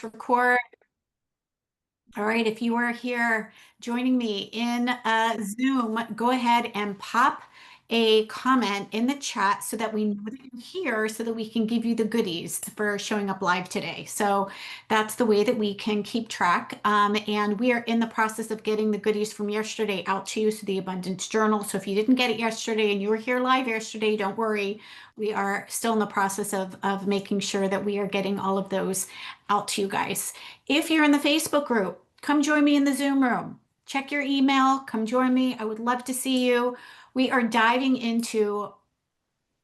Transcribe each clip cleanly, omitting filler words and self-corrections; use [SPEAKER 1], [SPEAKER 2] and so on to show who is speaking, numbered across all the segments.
[SPEAKER 1] Record. All right, if you are here joining me in Zoom, go ahead and pop a comment in the chat so that we know that you're here so that we can give you the goodies for showing up live today. So that's the way that we can keep track. And we are in the process of getting the goodies from yesterday out to you, so the Abundance Journal. So if you didn't get it yesterday and you were here live yesterday, don't worry. We are still in the process of making sure that we are getting all of those out to you guys. If you're in the Facebook group, come join me in the Zoom room. Check your email, come join me. I would love to see you. We are diving into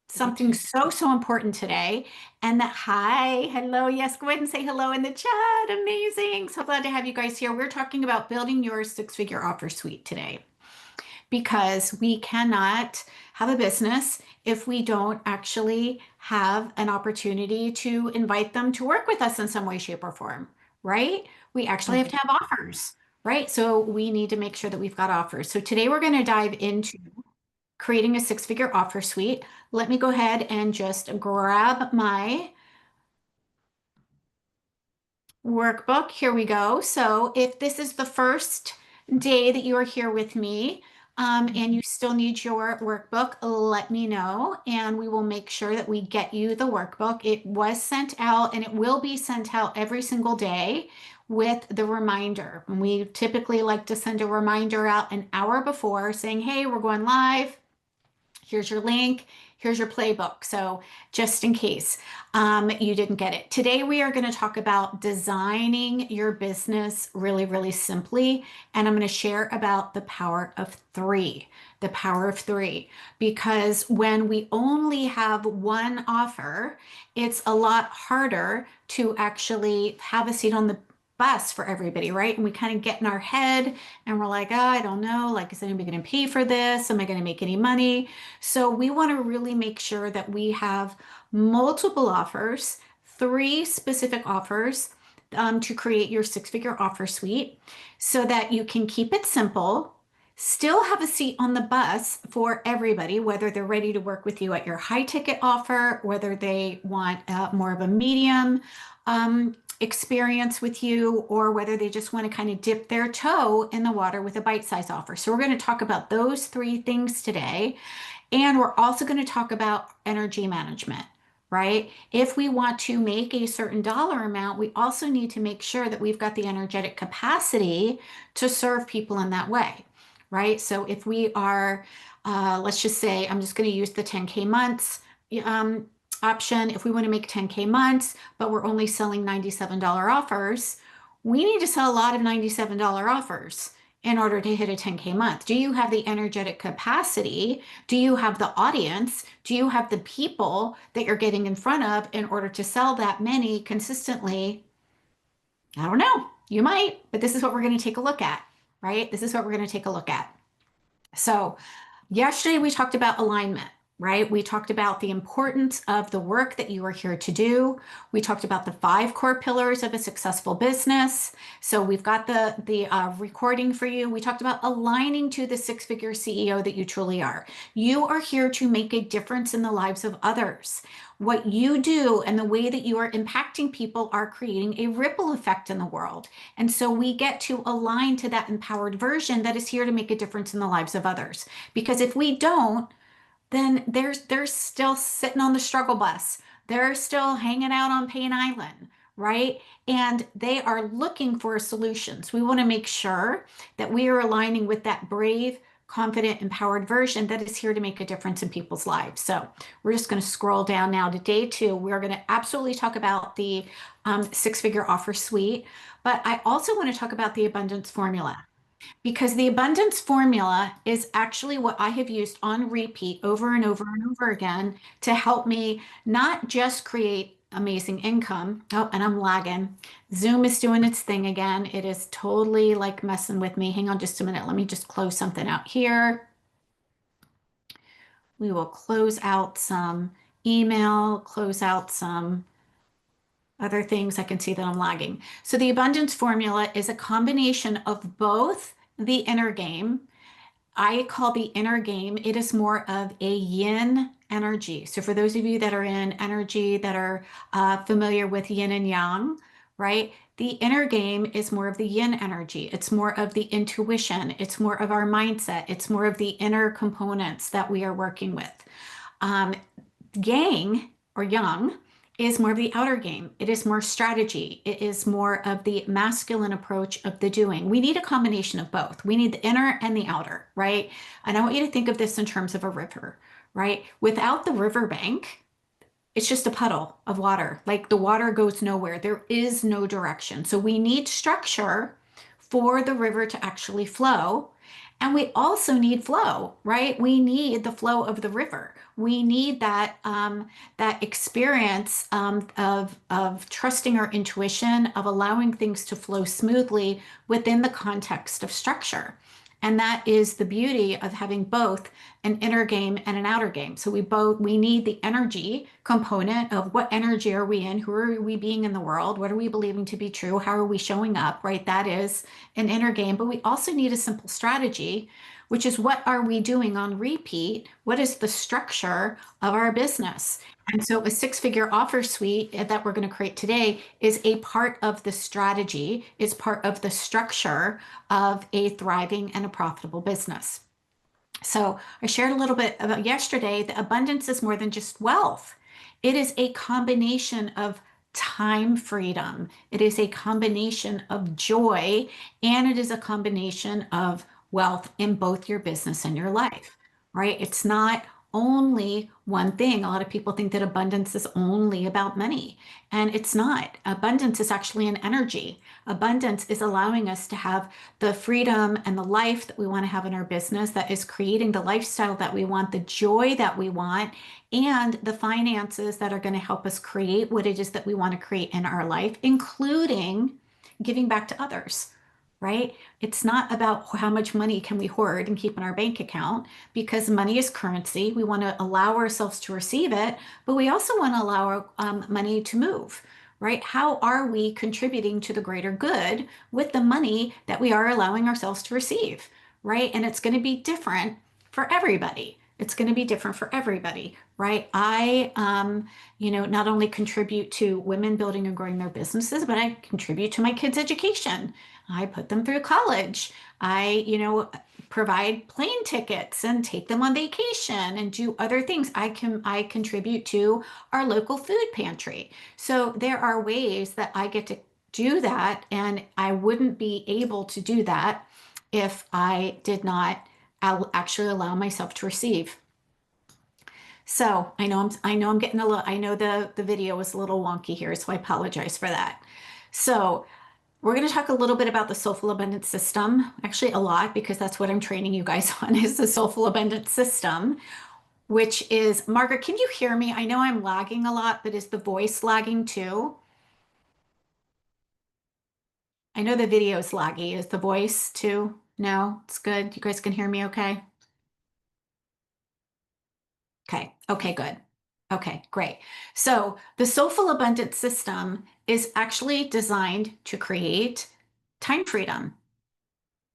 [SPEAKER 1] something so important today. And that, hi, hello, yes, go ahead and say hello in the chat. Amazing. So glad to have you guys here. We're talking about building your six-figure offer suite today because we cannot have a business if we don't actually have an opportunity to invite them to work with us in some way, shape, or form, right? We actually have to have offers, right? So we need to make sure that we've got offers. So today we're going to dive into creating a six-figure offer suite. Let me go ahead and just grab my workbook. Here we go. So if this is the first day that you are here with me, and you still need your workbook, let me know, and we will make sure that we get you the workbook. It was sent out and it will be sent out every single day with the reminder. And we typically like to send a reminder out an hour before saying, hey, we're going live. Here's your link. Here's your playbook. So just in case you didn't get it. Today, we are going to talk about designing your business really simply. And I'm going to share about the power of three. The power of three. Because when we only have one offer, it's a lot harder to actually have a seat on the bus for everybody, right? And we kind of get in our head and we're like, oh, I don't know, like, is anybody going to pay for this? Am I going to make any money? So we want to really make sure that we have multiple offers, three specific offers to create your six-figure offer suite so that you can keep it simple, still have a seat on the bus for everybody, whether they're ready to work with you at your high ticket offer, whether they want more of a medium experience with you, or whether they just want to kind of dip their toe in the water with a bite-sized offer. So we're going to talk about those three things today. And we're also going to talk about energy management, right? If we want to make a certain dollar amount, we also need to make sure that we've got the energetic capacity to serve people in that way, right? So if we are, let's just say, I'm just going to use the 10K months option. If we want to make 10K months, but we're only selling $97 offers, we need to sell a lot of $97 offers in order to hit a 10K month. Do you have the energetic capacity? Do you have the audience? Do you have the people that you're getting in front of in order to sell that many consistently? I don't know. You might, but this is what we're going to take a look at, right? This is what we're going to take a look at. So yesterday we talked about alignment, right? We talked about the importance of the work that you are here to do. We talked about the 5 core pillars of a successful business. So we've got the recording for you. We talked about aligning to the six-figure CEO that you truly are. You are here to make a difference in the lives of others. What you do and the way that you are impacting people are creating a ripple effect in the world. And so we get to align to that empowered version that is here to make a difference in the lives of others. Because if we don't, then they're still sitting on the struggle bus. They're still hanging out on Pain Island, right? And they are looking for solutions. We want to make sure that we are aligning with that brave, confident, empowered version that is here to make a difference in people's lives. So we're just going to scroll down now to day 2. We're going to absolutely talk about the six-figure offer suite, but I also want to talk about the abundance formula. Because the abundance formula is actually what I have used on repeat over and over and over again to help me not just create amazing income. Oh, and I'm lagging. Zoom is doing its thing again. It is totally like messing with me. Hang on just a minute. Let me just close something out here. We will close out some email, close out some other things. I can see that I'm lagging. So the abundance formula is a combination of both the inner game. I call the inner game, it is more of a yin energy. So for those of you that are in energy, that are familiar with yin and yang, right? The inner game is more of the yin energy. It's more of the intuition. It's more of our mindset. It's more of the inner components that we are working with. Um, Yang or yang is more of the outer game. It is more strategy. It is more of the masculine approach of the doing. We need a combination of both. We need the inner and the outer, right? And I want you to think of this in terms of a river, right? Without the riverbank, it's just a puddle of water. Like the water goes nowhere. There is no direction. So we need structure for the river to actually flow. And we also need flow, right? We need the flow of the river. We need that experience of trusting our intuition, of allowing things to flow smoothly within the context of structure. And that is the beauty of having both an inner game and an outer game. So we need the energy component of what energy are we in? Who are we being in the world? What are we believing to be true? How are we showing up, right? That is an inner game. But we also need a simple strategy, which is what are we doing on repeat? What is the structure of our business? And so a six-figure offer suite that we're going to create today is a part of the strategy, it's part of the structure of a thriving and a profitable business. So I shared a little bit about yesterday that abundance is more than just wealth. It is a combination of time freedom. It is a combination of joy, and it is a combination of wealth in both your business and your life, right? It's not only one thing. A lot of people think that abundance is only about money, and it's not. Abundance is actually an energy. Abundance is allowing us to have the freedom and the life that we want to have in our business, that is creating the lifestyle that we want, the joy that we want, and the finances that are going to help us create what it is that we want to create in our life, including giving back to others. Right? It's not about how much money can we hoard and keep in our bank account, because money is currency. We want to allow ourselves to receive it, but we also want to allow our money to move, right? How are we contributing to the greater good with the money that we are allowing ourselves to receive, right? And it's going to be different for everybody. It's going to be different for everybody, right? Not only contribute to women building and growing their businesses, but I contribute to my kids' education. I put them through college. Provide plane tickets and take them on vacation and do other things. I contribute to our local food pantry. So there are ways that I get to do that, and I wouldn't be able to do that if I did not actually allow myself to receive. So I know I'm getting a little, I know the video was a little wonky here, so I apologize for that. So we're going to talk a little bit about the Soulful Abundance System, actually a lot, because that's what I'm training you guys on, is the Soulful Abundance System, which is, Margaret, can you hear me? I know I'm lagging a lot, but is the voice lagging too? I know the video is laggy. Is the voice too? No, it's good. You guys can hear me okay? Okay. Okay, good. Okay, great. So the Soulful Abundance System is actually designed to create time freedom,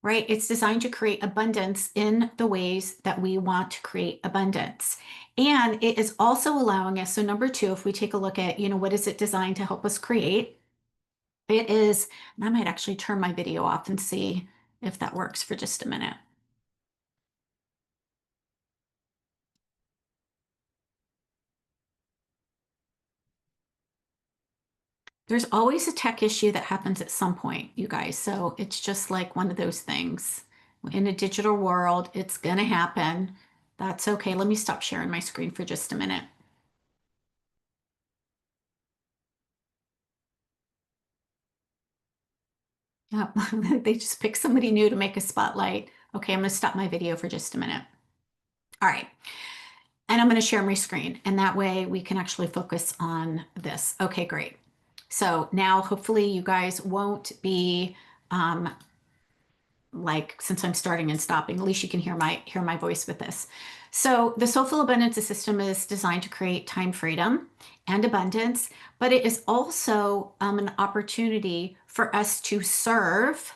[SPEAKER 1] right? It's designed to create abundance in the ways that we want to create abundance. And it is also allowing us, so number two, if we take a look at, what is it designed to help us create? It is, and I might actually turn my video off and see if that works for just a minute. There's always a tech issue that happens at some point, you guys. So it's just like one of those things. In a digital world, it's gonna happen. That's okay. Let me stop sharing my screen for just a minute. Yep. They just pick somebody new to make a spotlight. Okay, I'm gonna stop my video for just a minute. All right. And I'm gonna share my screen, and that way we can actually focus on this. Okay, great. So now hopefully you guys won't be like, since I'm starting and stopping, at least you can hear my voice with this. So the Soulful Abundance System is designed to create time freedom and abundance, but it is also an opportunity for us to serve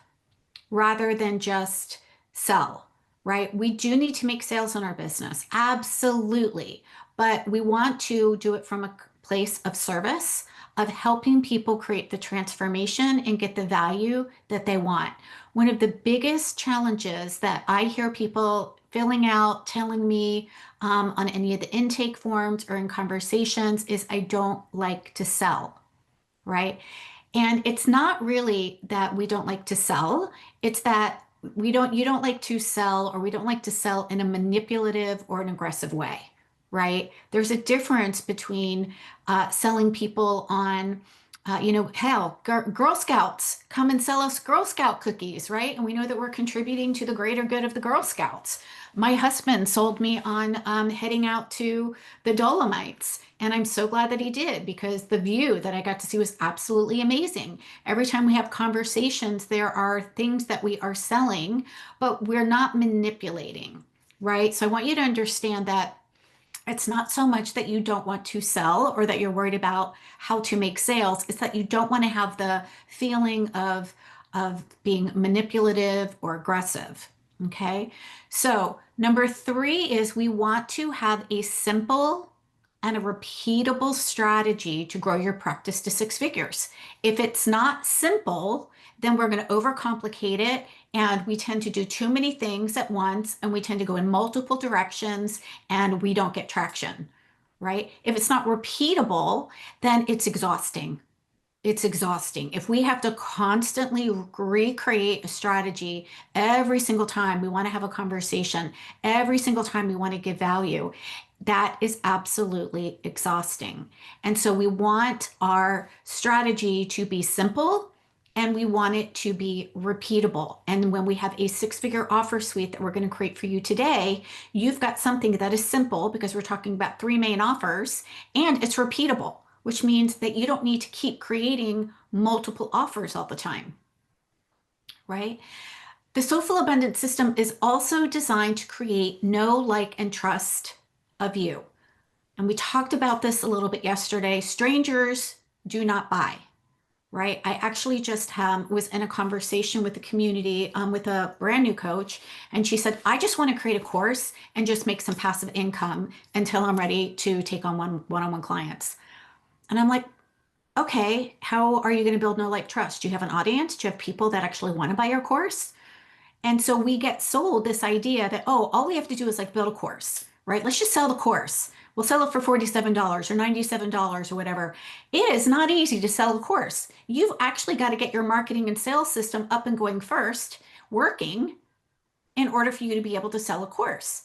[SPEAKER 1] rather than just sell, right? We do need to make sales in our business, absolutely, but we want to do it from place of service, of helping people create the transformation and get the value that they want. One of the biggest challenges that I hear people filling out, telling me on any of the intake forms or in conversations is I don't like to sell, right? And it's not really that we don't like to sell, it's that you don't like to sell, or we don't like to sell in a manipulative or an aggressive way, right? There's a difference between selling people on, hell, Girl Scouts come and sell us Girl Scout cookies, right? And we know that we're contributing to the greater good of the Girl Scouts. My husband sold me on heading out to the Dolomites. And I'm so glad that he did, because the view that I got to see was absolutely amazing. Every time we have conversations, there are things that we are selling, but we're not manipulating, right? So I want you to understand that it's not so much that you don't want to sell or that you're worried about how to make sales. It's that you don't want to have the feeling of being manipulative or aggressive. Okay. So number 3 is we want to have a simple and a repeatable strategy to grow your practice to 6 figures. If it's not simple, then we're going to overcomplicate it, and we tend to do too many things at once, and we tend to go in multiple directions, and we don't get traction, right? If it's not repeatable, then it's exhausting. It's exhausting. If we have to constantly recreate a strategy every single time we want to have a conversation, every single time we want to give value, that is absolutely exhausting. And so we want our strategy to be simple, and we want it to be repeatable. And when we have a 6-figure offer suite that we're going to create for you today, you've got something that is simple, because we're talking about 3 main offers, and it's repeatable, which means that you don't need to keep creating multiple offers all the time, right? The Soulful Abundance System is also designed to create know, like, and trust of you. And we talked about this a little bit yesterday. Strangers do not buy, right? I actually just was in a conversation with the community with a brand new coach, and she said, I just want to create a course and just make some passive income until I'm ready to take on one-on-one clients. And I'm like, okay, how are you going to build know, like, trust? Do you have an audience? Do you have people that actually want to buy your course? And so we get sold this idea that, oh, all we have to do is like build a course, right? Let's just sell the course. We'll sell it for $47 or $97 or whatever. It is not easy to sell the course. You've actually got to get your marketing and sales system up and going first, working, in order for you to be able to sell a course,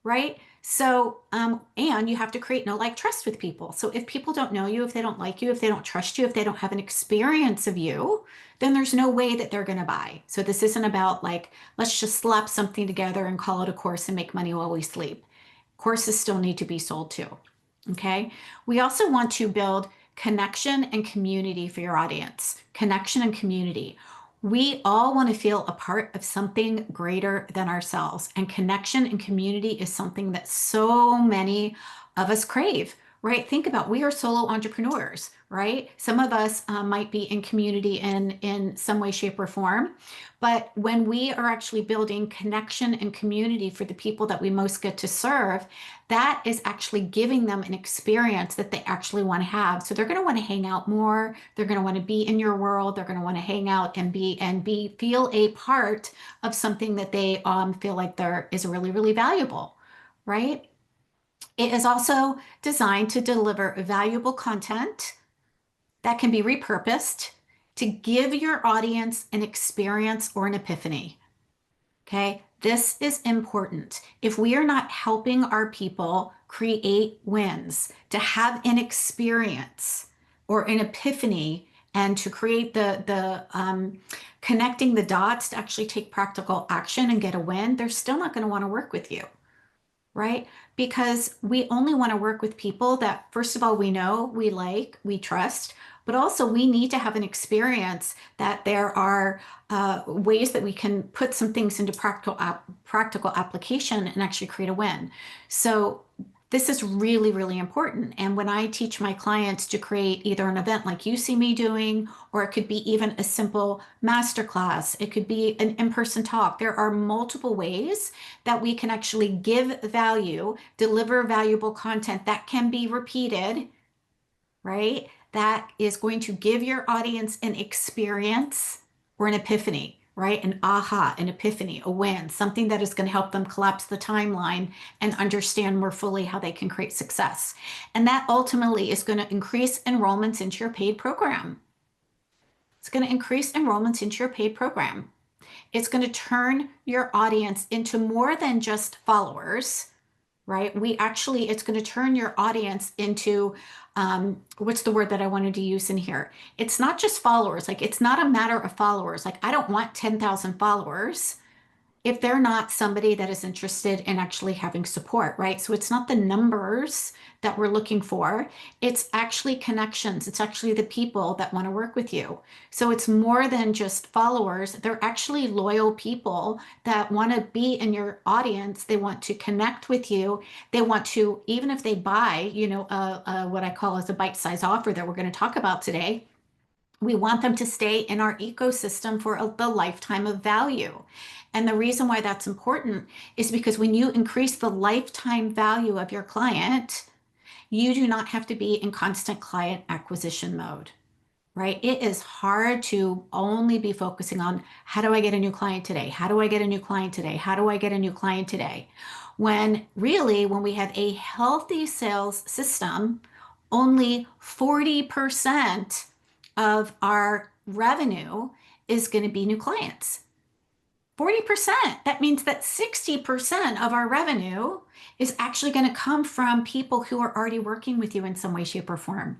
[SPEAKER 1] right? So, and you have to create know, like, trust with people. So if people don't know you, if they don't like you, if they don't trust you, if they don't have an experience of you, then there's no way that they're going to buy. So this isn't about like, let's just slap something together and call it a course and make money while we sleep. Courses still need to be sold too. Okay. We also want to build connection and community for your audience. Connection and community. We all want to feel a part of something greater than ourselves. And connection and community is something that so many of us crave, right? Think about, we are solo entrepreneurs, right? Some of us might be in community in some way, shape, or form. But when we are actually building connection and community for the people that we most get to serve, that is actually giving them an experience that they actually want to have. So they're going to want to hang out more. They're going to want to be in your world. They're going to want to hang out and feel a part of something that they feel like there is really, really valuable, right? It is also designed to deliver valuable content that can be repurposed to give your audience an experience or an epiphany. Okay, this is important. If we are not helping our people create wins, to have an experience or an epiphany, and to create the connecting the dots to actually take practical action and get a win, they're still not going to want to work with you, right? Because we only want to work with people that, first of all, we know, we like, we trust, but also we need to have an experience that there are ways that we can put some things into practical application and actually create a win. So this is really, really important. And when I teach my clients to create either an event like you see me doing, or it could be even a simple masterclass, it could be an in-person talk. There are multiple ways that we can actually give value, deliver valuable content that can be repeated right? That is going to give your audience an experience or an epiphany, right? An aha, an epiphany, a win, something that is going to help them collapse the timeline and understand more fully how they can create success. And that ultimately is going to increase enrollments into your paid program. It's going to increase enrollments into your paid program. It's going to turn your audience into more than just followers, right? It's going to turn your audience into, what's the word that I wanted to use in here? It's not just followers. Like, it's not a matter of followers. Like, I don't want 10,000 followers if they're not somebody that is interested in actually having support, right? So it's not the numbers that we're looking for. It's actually connections. It's actually the people that want to work with you. So it's more than just followers. They're actually loyal people that want to be in your audience. They want to connect with you. They want to, even if they buy, what I call as a bite-sized offer that we're going to talk about today, we want them to stay in our ecosystem for the lifetime of value. And the reason why that's important is because when you increase the lifetime value of your client, you do not have to be in constant client acquisition mode, right? It is hard to only be focusing on how do I get a new client today? How do I get a new client today? How do I get a new client today? When really, when we have a healthy sales system, only 40% of our revenue is going to be new clients. 40%. That means that 60% of our revenue is actually going to come from people who are already working with you in some way, shape, or form,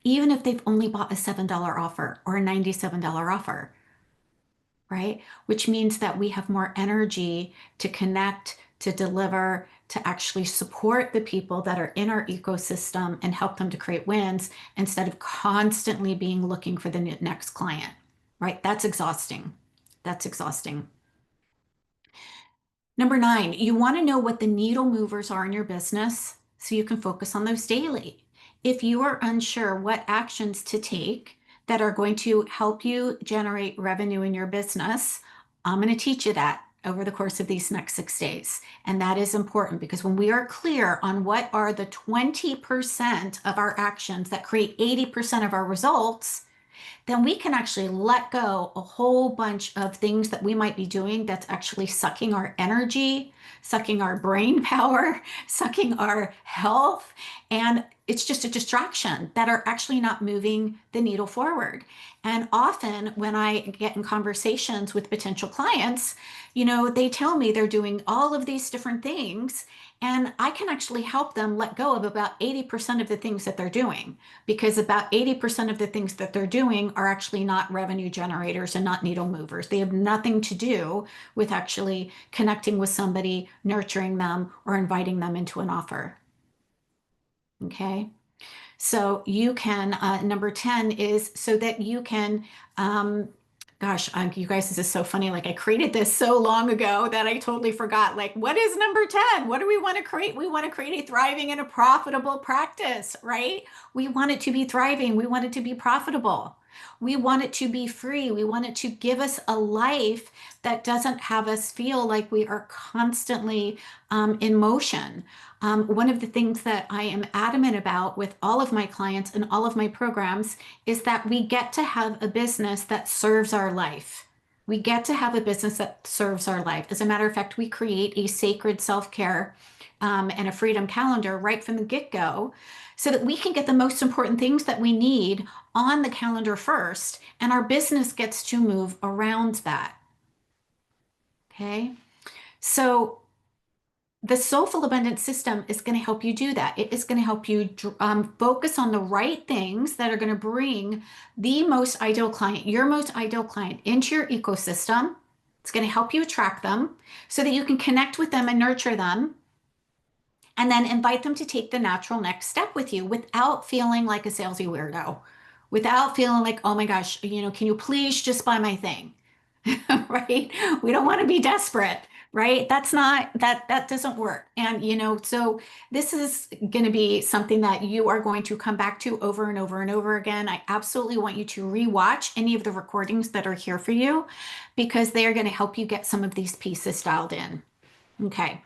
[SPEAKER 1] even if they've only bought a $7 offer or a $97 offer, right? Which means that we have more energy to connect, to deliver, to actually support the people that are in our ecosystem and help them to create wins instead of constantly being looking for the next client, right? That's exhausting. That's exhausting. Number 9, you want to know what the needle movers are in your business so you can focus on those daily. If you are unsure what actions to take that are going to help you generate revenue in your business, I'm going to teach you that over the course of these next 6 days. And that is important because when we are clear on what are the 20% of our actions that create 80% of our results, then we can actually let go a whole bunch of things that we might be doing that's actually sucking our energy, sucking our brain power, sucking our health. And it's just a distraction that are actually not moving the needle forward. And often when I get in conversations with potential clients, they tell me they're doing all of these different things. And I can actually help them let go of about 80% of the things that they're doing, because about 80% of the things that they're doing are actually not revenue generators and not needle movers. They have nothing to do with actually connecting with somebody, nurturing them, or inviting them into an offer. Okay. So you can, number 10 is so that you can, you guys, this is so funny. Like, I created this so long ago that I totally forgot. Like, what is number 10? What do we want to create? We want to create a thriving and a profitable practice, right? We want it to be thriving. We want it to be profitable. We want it to be free. We want it to give us a life that doesn't have us feel like we are constantly in motion. One of the things that I am adamant about with all of my clients and all of my programs is that we get to have a business that serves our life. We get to have a business that serves our life. As a matter of fact, we create a sacred self-care and a freedom calendar right from the get-go so that we can get the most important things that we need on the calendar first, and our business gets to move around that. Okay, so the Soulful Abundance System is going to help you do that. It is going to help you focus on the right things that are going to bring the most ideal client, your most ideal client, into your ecosystem. It's going to help you attract them so that you can connect with them and nurture them, and then invite them to take the natural next step with you without feeling like a salesy weirdo, without feeling like, oh my gosh, can you please just buy my thing? Right? We don't want to be desperate, right? That doesn't work. And, so this is going to be something that you are going to come back to over and over and over again. I absolutely want you to rewatch any of the recordings that are here for you, because they are going to help you get some of these pieces dialed in. Okay.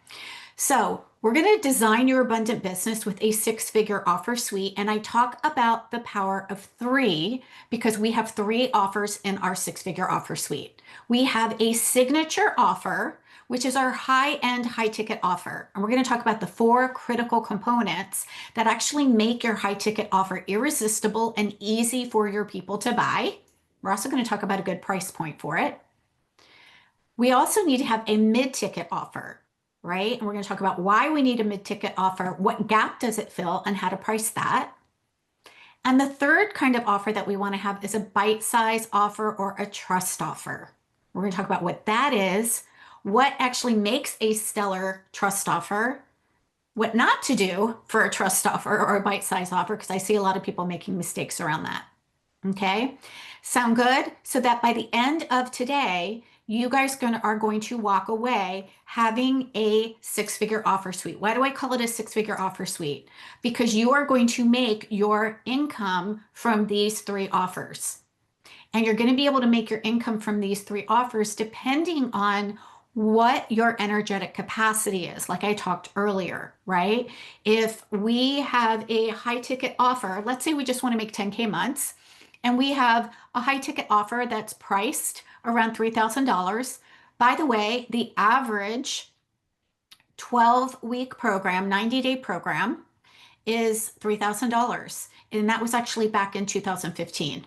[SPEAKER 1] So We're going to design your abundant business with a six-figure offer suite. And I talk about the power of three because we have three offers in our six-figure offer suite. We have a signature offer, which is our high-end, high-ticket offer. And we're going to talk about the four critical components that actually make your high-ticket offer irresistible and easy for your people to buy. We're also going to talk about a good price point for it. We also need to have a mid-ticket offer, right? And we're going to talk about why we need a mid-ticket offer, what gap does it fill, and how to price that. And the third kind of offer that we want to have is a bite-size offer or a trust offer. We're going to talk about what that is, what actually makes a stellar trust offer, what not to do for a trust offer or a bite-size offer, because I see a lot of people making mistakes around that. Okay, sound good? So that by the end of today, you guys are going to walk away having a six-figure offer suite. Why do I call it a six-figure offer suite? Because you are going to make your income from these three offers. And you're going to be able to make your income from these three offers depending on what your energetic capacity is, like I talked earlier, right? If we have a high ticket offer, let's say we just want to make 10K months, and we have a high ticket offer that's priced around $3,000. By the way, the average 12-week program, 90-day program is $3,000. And that was actually back in 2015.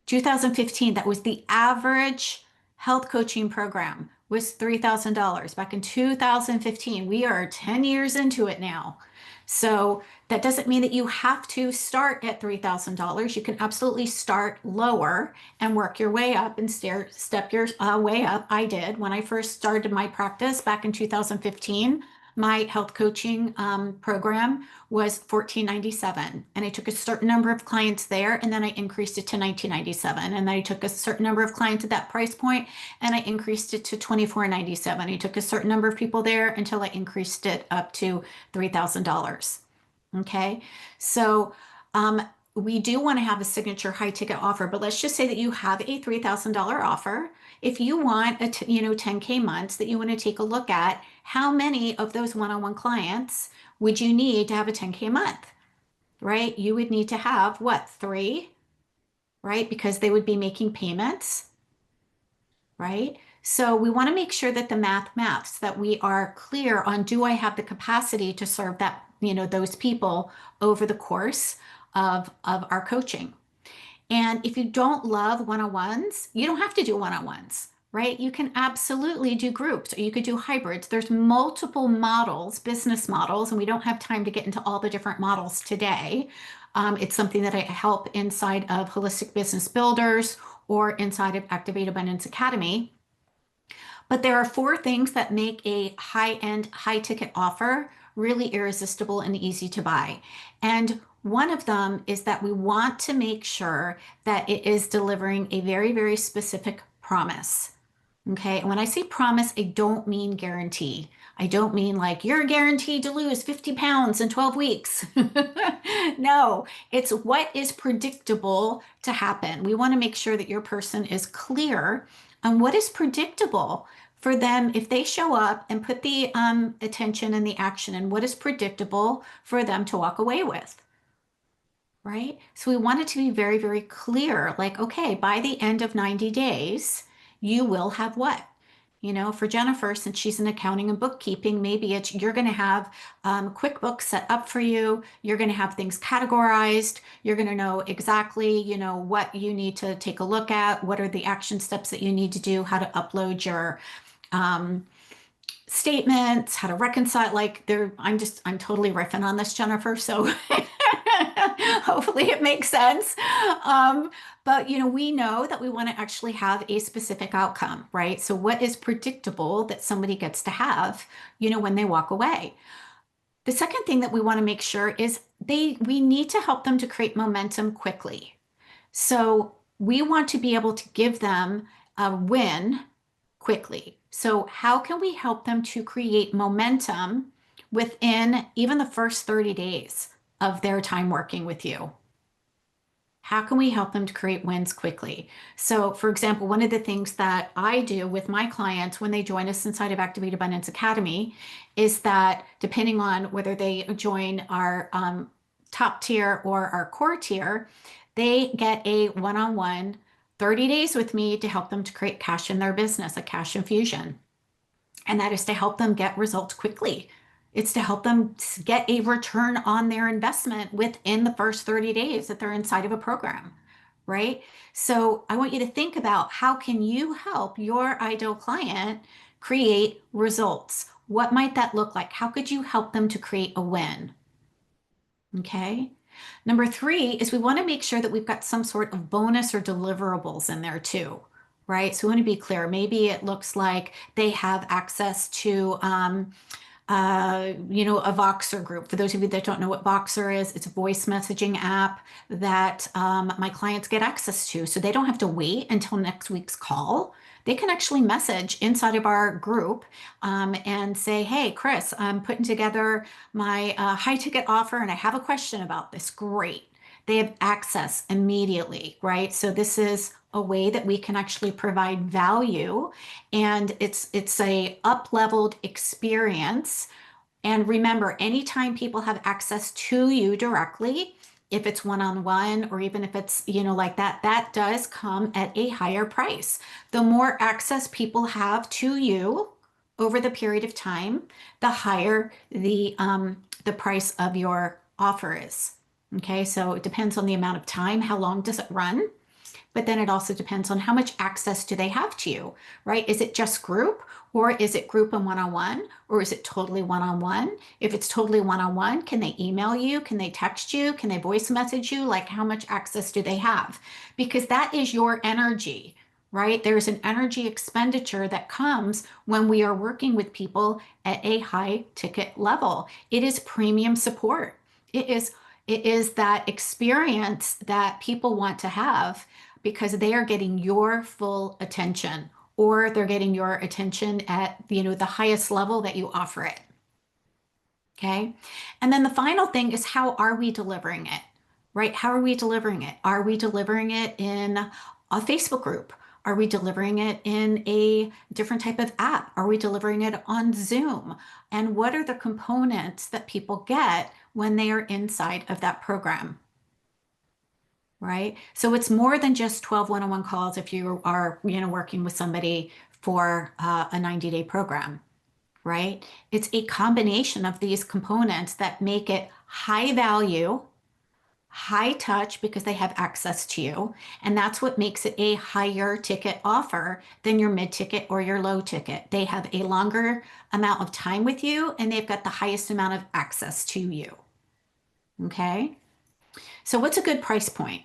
[SPEAKER 1] 2015, that was the average health coaching program was $3,000 back in 2015. We are 10 years into it now. So that doesn't mean that you have to start at $3,000. You can absolutely start lower and work your way up and step your way up. I did when I first started my practice back in 2015. My health coaching program was $1,497, and I took a certain number of clients there, and then I increased it to $1,997, and then I took a certain number of clients at that price point, and I increased it to $2,497. I took a certain number of people there until I increased it up to $3,000. Okay, so we do want to have a signature high ticket offer, but let's just say that you have a $3,000 offer. If you want a 10K months that you want to take a look at, how many of those one-on-one clients would you need to have a 10K month, right? You would need to have what, three, right? Because they would be making payments, right? So we want to make sure that the maths, that we are clear on, do I have the capacity to serve that, those people over the course of our coaching? And if you don't love one-on-ones, you don't have to do one-on-ones, right? You can absolutely do groups, or you could do hybrids. There's multiple models, business models, and we don't have time to get into all the different models today. It's something that I help inside of Holistic Business Builders or inside of Activate Abundance Academy. But there are four things that make a high-end, high-ticket offer really irresistible and easy to buy. And one of them is that we want to make sure that it is delivering a very, very specific promise. Okay, and when I say promise, I don't mean guarantee. I don't mean like you're guaranteed to lose 50 pounds in 12 weeks. No, it's what is predictable to happen. We want to make sure that your person is clear on what is predictable for them if they show up and put the attention and the action, and what is predictable for them to walk away with. Right? So we want it to be very, very clear, like, okay, by the end of 90 days, you will have what? For Jennifer, since she's in accounting and bookkeeping, maybe you're going to have QuickBooks set up for you. You're going to have things categorized. You're going to know exactly, what you need to take a look at. What are the action steps that you need to do? How to upload your statements, how to reconcile. I'm totally riffing on this, Jennifer. So hopefully it makes sense. But we know that we want to actually have a specific outcome, right? So what is predictable that somebody gets to have, when they walk away? The second thing that we want to make sure is we need to help them to create momentum quickly. So we want to be able to give them a win quickly. So how can we help them to create momentum within even the first 30 days of their time working with you? How can we help them to create wins quickly? So, for example, one of the things that I do with my clients when they join us inside of Activate Abundance Academy is that depending on whether they join our top tier or our core tier, they get a one-on-one 30 days with me to help them to create cash in their business, a cash infusion. And that is to help them get results quickly. It's to help them get a return on their investment within the first 30 days that they're inside of a program, right? So I want you to think about how can you help your ideal client create results? What might that look like? How could you help them to create a win? Okay. Number three is we want to make sure that we've got some sort of bonus or deliverables in there too, right? So we want to be clear. Maybe it looks like they have access to, a Voxer group. For those of you that don't know what Voxer is, it's a voice messaging app that my clients get access to. So they don't have to wait until next week's call. They can actually message inside of our group and say, hey, Chris, I'm putting together my high ticket offer and I have a question about this. Great. They have access immediately, right? So this is a way that we can actually provide value, and it's a up-leveled experience. And remember, anytime people have access to you directly, if it's one-on-one or even if it's, like that, that does come at a higher price. The more access people have to you over the period of time, the higher the price of your offer is. Okay, so it depends on the amount of time, how long does it run? But then it also depends on how much access do they have to you, right? Is it just group, or is it group and one-on-one, or is it totally one-on-one? If it's totally one-on-one, can they email you? Can they text you? Can they voice message you? Like, how much access do they have? Because that is your energy, right? There's an energy expenditure that comes when we are working with people at a high ticket level. It is premium support. It is that experience that people want to have because they are getting your full attention, or they're getting your attention at, the highest level that you offer it. Okay. And then the final thing is, how are we delivering it? Right? How are we delivering it? Are we delivering it in a Facebook group? Are we delivering it in a different type of app? Are we delivering it on Zoom? And what are the components that people get when they are inside of that program? Right? So it's more than just 12 one-on-one calls if you are, working with somebody for a 90-day program, right? It's a combination of these components that make it high value, high touch because they have access to you. And that's what makes it a higher ticket offer than your mid ticket or your low ticket. They have a longer amount of time with you and they've got the highest amount of access to you. Okay. So what's a good price point?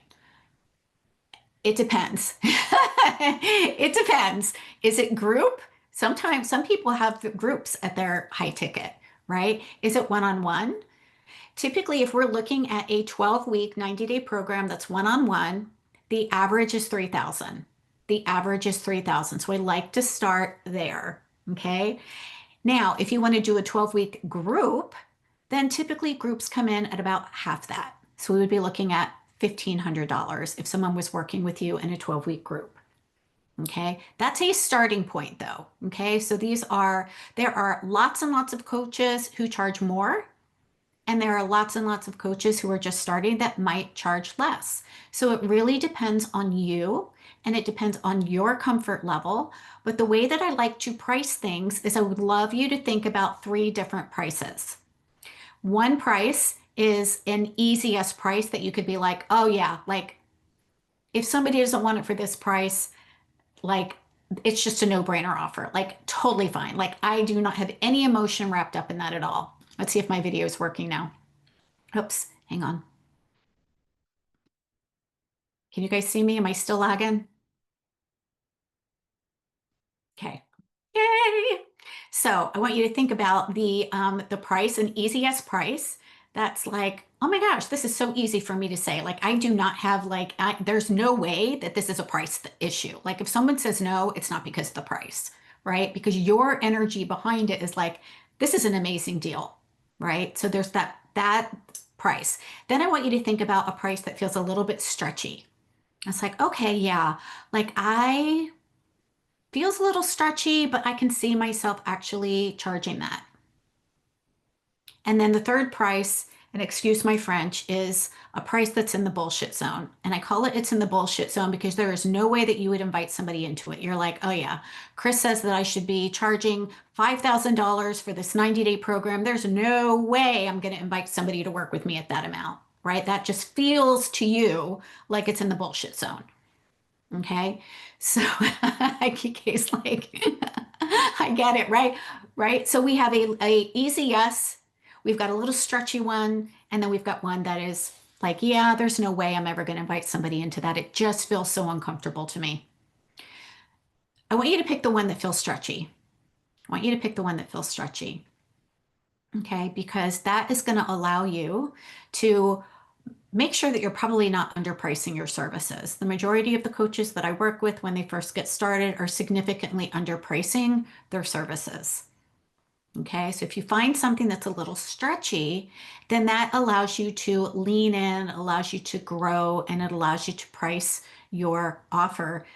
[SPEAKER 1] It depends. It depends. Is it group? Sometimes some people have groups at their high ticket, right? Is it one-on-one? Typically, if we're looking at a 12-week, 90-day program that's one-on-one, the average is 3,000. The average is 3,000. So I like to start there, okay? Now, if you want to do a 12-week group, then typically groups come in at about half that. So we would be looking at $1,500 if someone was working with you in a 12-week group. Okay, that's a starting point though. Okay, so there are lots and lots of coaches who charge more, and there are lots and lots of coaches who are just starting that might charge less. So it really depends on you and it depends on your comfort level. But the way that I like to price things is I would love you to think about three different prices. One price is an easiest price that you could be like, oh yeah, like if somebody doesn't want it for this price, like it's just a no-brainer offer, like totally fine. Like I do not have any emotion wrapped up in that at all. Let's see if my video is working now. Oops, hang on. Can you guys see me? Am I still lagging? Okay. Yay. So I want you to think about the price, an easiest price. That's like, oh my gosh, this is so easy for me to say. Like I do not have there's no way that this is a price issue. Like if someone says no, it's not because of the price, right? Because your energy behind it is like, this is an amazing deal, right? So there's that price. Then I want you to think about a price that feels a little bit stretchy. It's like, okay, yeah, like I feels a little stretchy, but I can see myself actually charging that. And then the third price, and excuse my French, is a price that's in the bullshit zone. And I call it it's in the bullshit zone because there is no way that you would invite somebody into it. You're like, oh yeah, Chris says that I should be charging $5,000 for this 90-day program. There's no way I'm going to invite somebody to work with me at that amount, right? That just feels to you like it's in the bullshit zone. Okay. So Kike's like, I get it, right? Right. So we have a easy yes. We've got a little stretchy one, and then we've got one that is like, yeah, there's no way I'm ever going to invite somebody into that. It just feels so uncomfortable to me. I want you to pick the one that feels stretchy. I want you to pick the one that feels stretchy. Okay, because that is going to allow you to make sure that you're probably not underpricing your services. The majority of the coaches that I work with when they first get started are significantly underpricing their services. Okay, so if you find something that's a little stretchy, then that allows you to lean in, allows you to grow, and it allows you to price your offer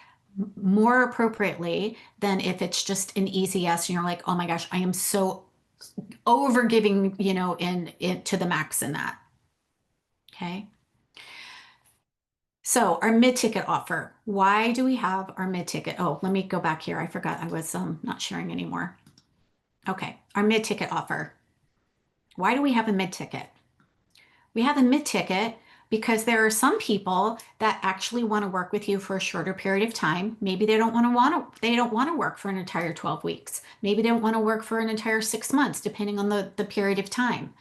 [SPEAKER 1] more appropriately than if it's just an easy yes and you're like, oh my gosh, I am so over giving, in to the max in that. Okay. So our mid-ticket offer. Why do we have our mid-ticket? Oh, let me go back here. I forgot I was not sharing anymore. Okay, our mid-ticket offer. Why do we have a mid-ticket? We have a mid-ticket because there are some people that actually want to work with you for a shorter period of time. Maybe they don't want to work for an entire 12 weeks. Maybe they don't want to work for an entire 6 months, depending on the period of time,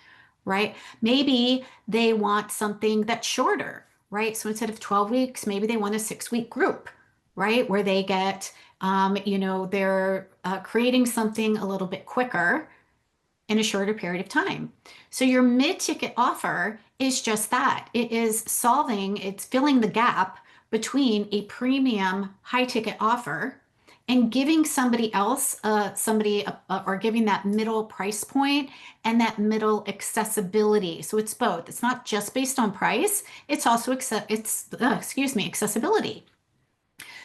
[SPEAKER 1] right? Maybe they want something that's shorter, right? So instead of 12 weeks, maybe they want a 6-week group, right? Where they get, they're creating something a little bit quicker in a shorter period of time. So your mid-ticket offer is just that. It's filling the gap between a premium high-ticket offer and giving somebody else, or giving that middle price point and that middle accessibility. So it's both. It's not just based on price. It's also, accessibility.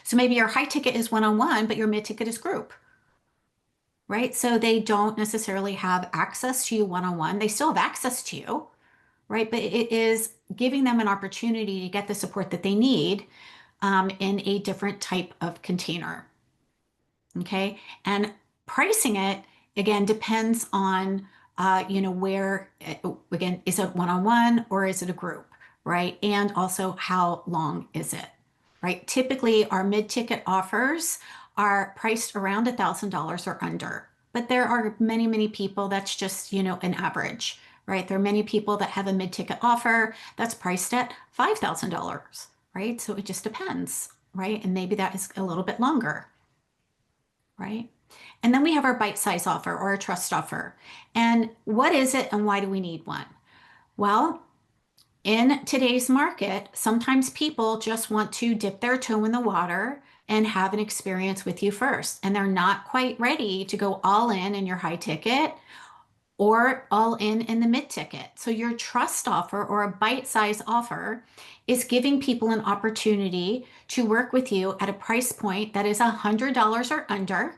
[SPEAKER 1] So maybe your high ticket is one-on-one, but your mid-ticket is group, right? So they don't necessarily have access to you one-on-one. They still have access to you, right? But it is giving them an opportunity to get the support that they need in a different type of container. Okay. And pricing it, again, depends on, where, again, is it one-on-one or is it a group, right? And also how long is it, right? Typically, our mid-ticket offers are priced around $1,000 or under, but there are many, many people that's just, an average, right? There are many people that have a mid-ticket offer that's priced at $5,000, right? So it just depends, right? And maybe that is a little bit longer, right? And then we have our bite size offer or a trust offer. And what is it and why do we need one? Well, in today's market, sometimes people just want to dip their toe in the water and have an experience with you first. And they're not quite ready to go all in your high ticket or all in the mid ticket. So your trust offer or a bite size offer is giving people an opportunity to work with you at a price point that is $100 or under.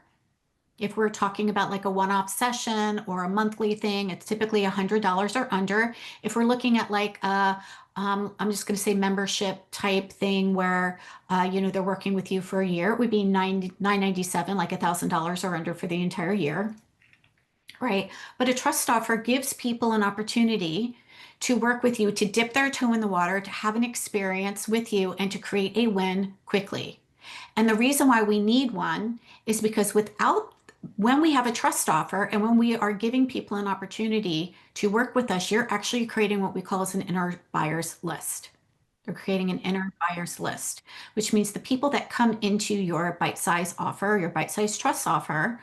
[SPEAKER 1] If we're talking about like a one-off session or a monthly thing, it's typically $100 or under. If we're looking at like I'm just going to say membership type thing where they're working with you for a year, it would be $997, like $1,000 or under for the entire year, right? But a trust offer gives people an opportunity to work with you, to dip their toe in the water, to have an experience with you, and to create a win quickly. And the reason why we need one is because when we have a trust offer and when we are giving people an opportunity to work with us, you're actually creating what we call as an inner buyers list. You're creating an inner buyers list, which means the people that come into your bite size offer, your bite size trust offer,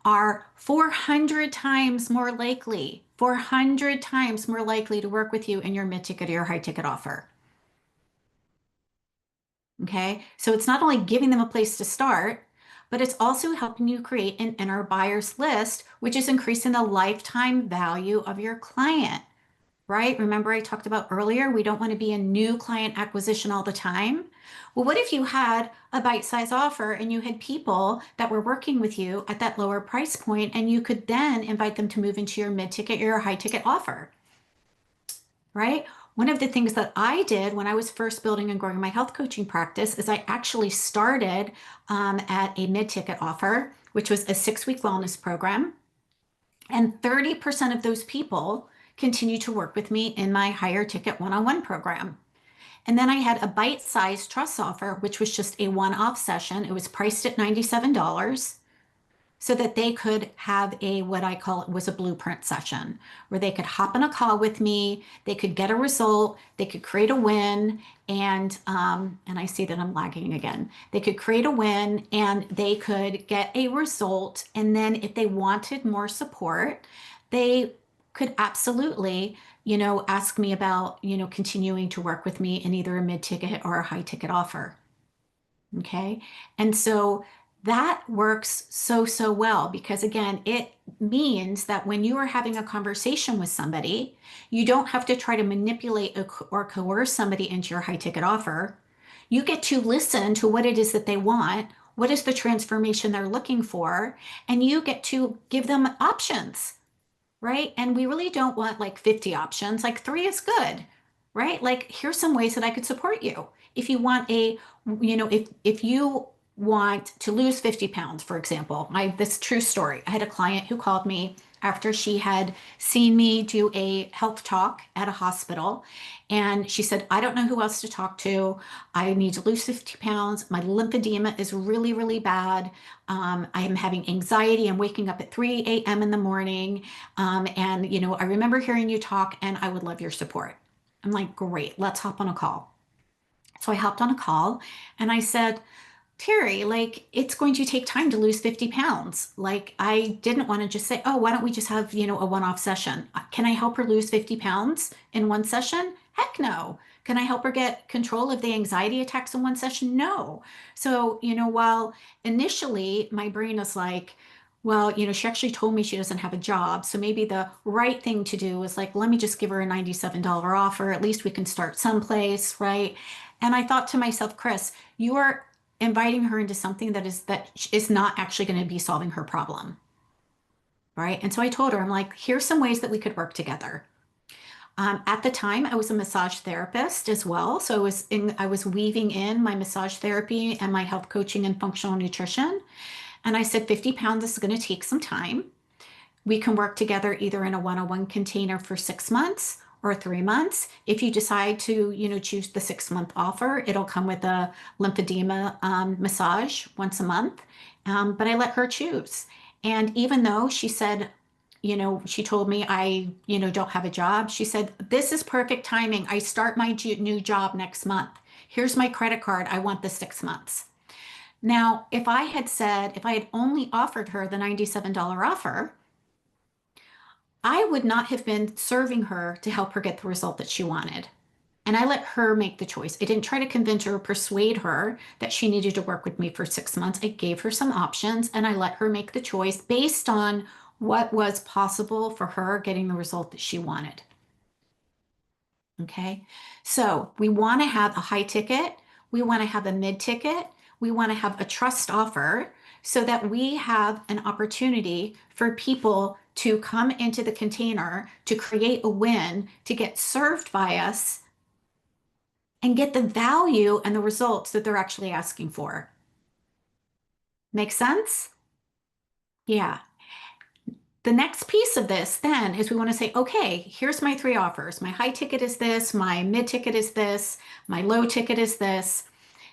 [SPEAKER 1] are 400 times more likely, 400 times more likely to work with you in your mid ticket or your high ticket offer. Okay. So it's not only giving them a place to start, but it's also helping you create an inner buyers list, which is increasing the lifetime value of your client, right? Remember I talked about earlier, we don't want to be in new client acquisition all the time. Well, what if you had a bite-size offer and you had people that were working with you at that lower price point and you could then invite them to move into your mid-ticket or your high-ticket offer, right? One of the things that I did when I was first building and growing my health coaching practice is I actually started at a mid-ticket offer, which was a 6-week wellness program. And 30% of those people continue to work with me in my higher ticket one-on-one program. And then I had a bite-sized trust offer, which was just a one-off session. It was priced at $97 so that they could have a what I call it was a blueprint session where they could hop on a call with me, they could get a result, they could create a win, and I see that I'm lagging again. They could create a win and they could get a result, and then if they wanted more support, they could absolutely, ask me about, continuing to work with me in either a mid-ticket or a high-ticket offer. Okay. And so that works so, so well because again, it means that when you are having a conversation with somebody, you don't have to try to manipulate or coerce somebody into your high ticket offer. You get to listen to what it is that they want, what is the transformation they're looking for, and you get to give them options, right? And we really don't want like 50 options, like 3 is good, right? Like here's some ways that I could support you. If you want if you want to lose 50 pounds, for example, this true story. I had a client who called me after she had seen me do a health talk at a hospital. And she said, I don't know who else to talk to. I need to lose 50 pounds. My lymphedema is really, really bad. I am having anxiety. I'm waking up at 3 a.m. in the morning. I remember hearing you talk and I would love your support. I'm like, great, let's hop on a call. So I hopped on a call and I said, Terry, like it's going to take time to lose 50 pounds. Like I didn't want to just say, oh, why don't we just have, a one-off session? Can I help her lose 50 pounds in one session? Heck no. Can I help her get control of the anxiety attacks in one session? No. So, while initially my brain is like, well, she actually told me she doesn't have a job. So maybe the right thing to do is like, let me just give her a $97 offer. At least we can start someplace, right? And I thought to myself, Chris, you are inviting her into something that is not actually going to be solving her problem. Right. And so I told her, I'm like, here's some ways that we could work together. At the time, I was a massage therapist as well. So I was weaving in my massage therapy and my health coaching and functional nutrition. And I said, 50 pounds is going to take some time. We can work together either in a one-on-one container for 6 months or 3 months. If you decide to, choose the 6-month offer, it'll come with a lymphedema massage once a month. But I let her choose. And even though she said, she told me I, don't have a job, she said, this is perfect timing. I start my new job next month. Here's my credit card. I want the 6 months. Now, if I had only offered her the $97 offer, I would not have been serving her to help her get the result that she wanted. And I let her make the choice. I didn't try to convince her or persuade her that she needed to work with me for 6 months. I gave her some options and I let her make the choice based on what was possible for her getting the result that she wanted. Okay. So we want to have a high ticket. We want to have a mid ticket. We want to have a trust offer so that we have an opportunity for people to come into the container to create a win, to get served by us and get the value and the results that they're actually asking for. Make sense? Yeah. The next piece of this then is we want to say, okay, here's my 3 offers. My high ticket is this, my mid ticket is this, my low ticket is this.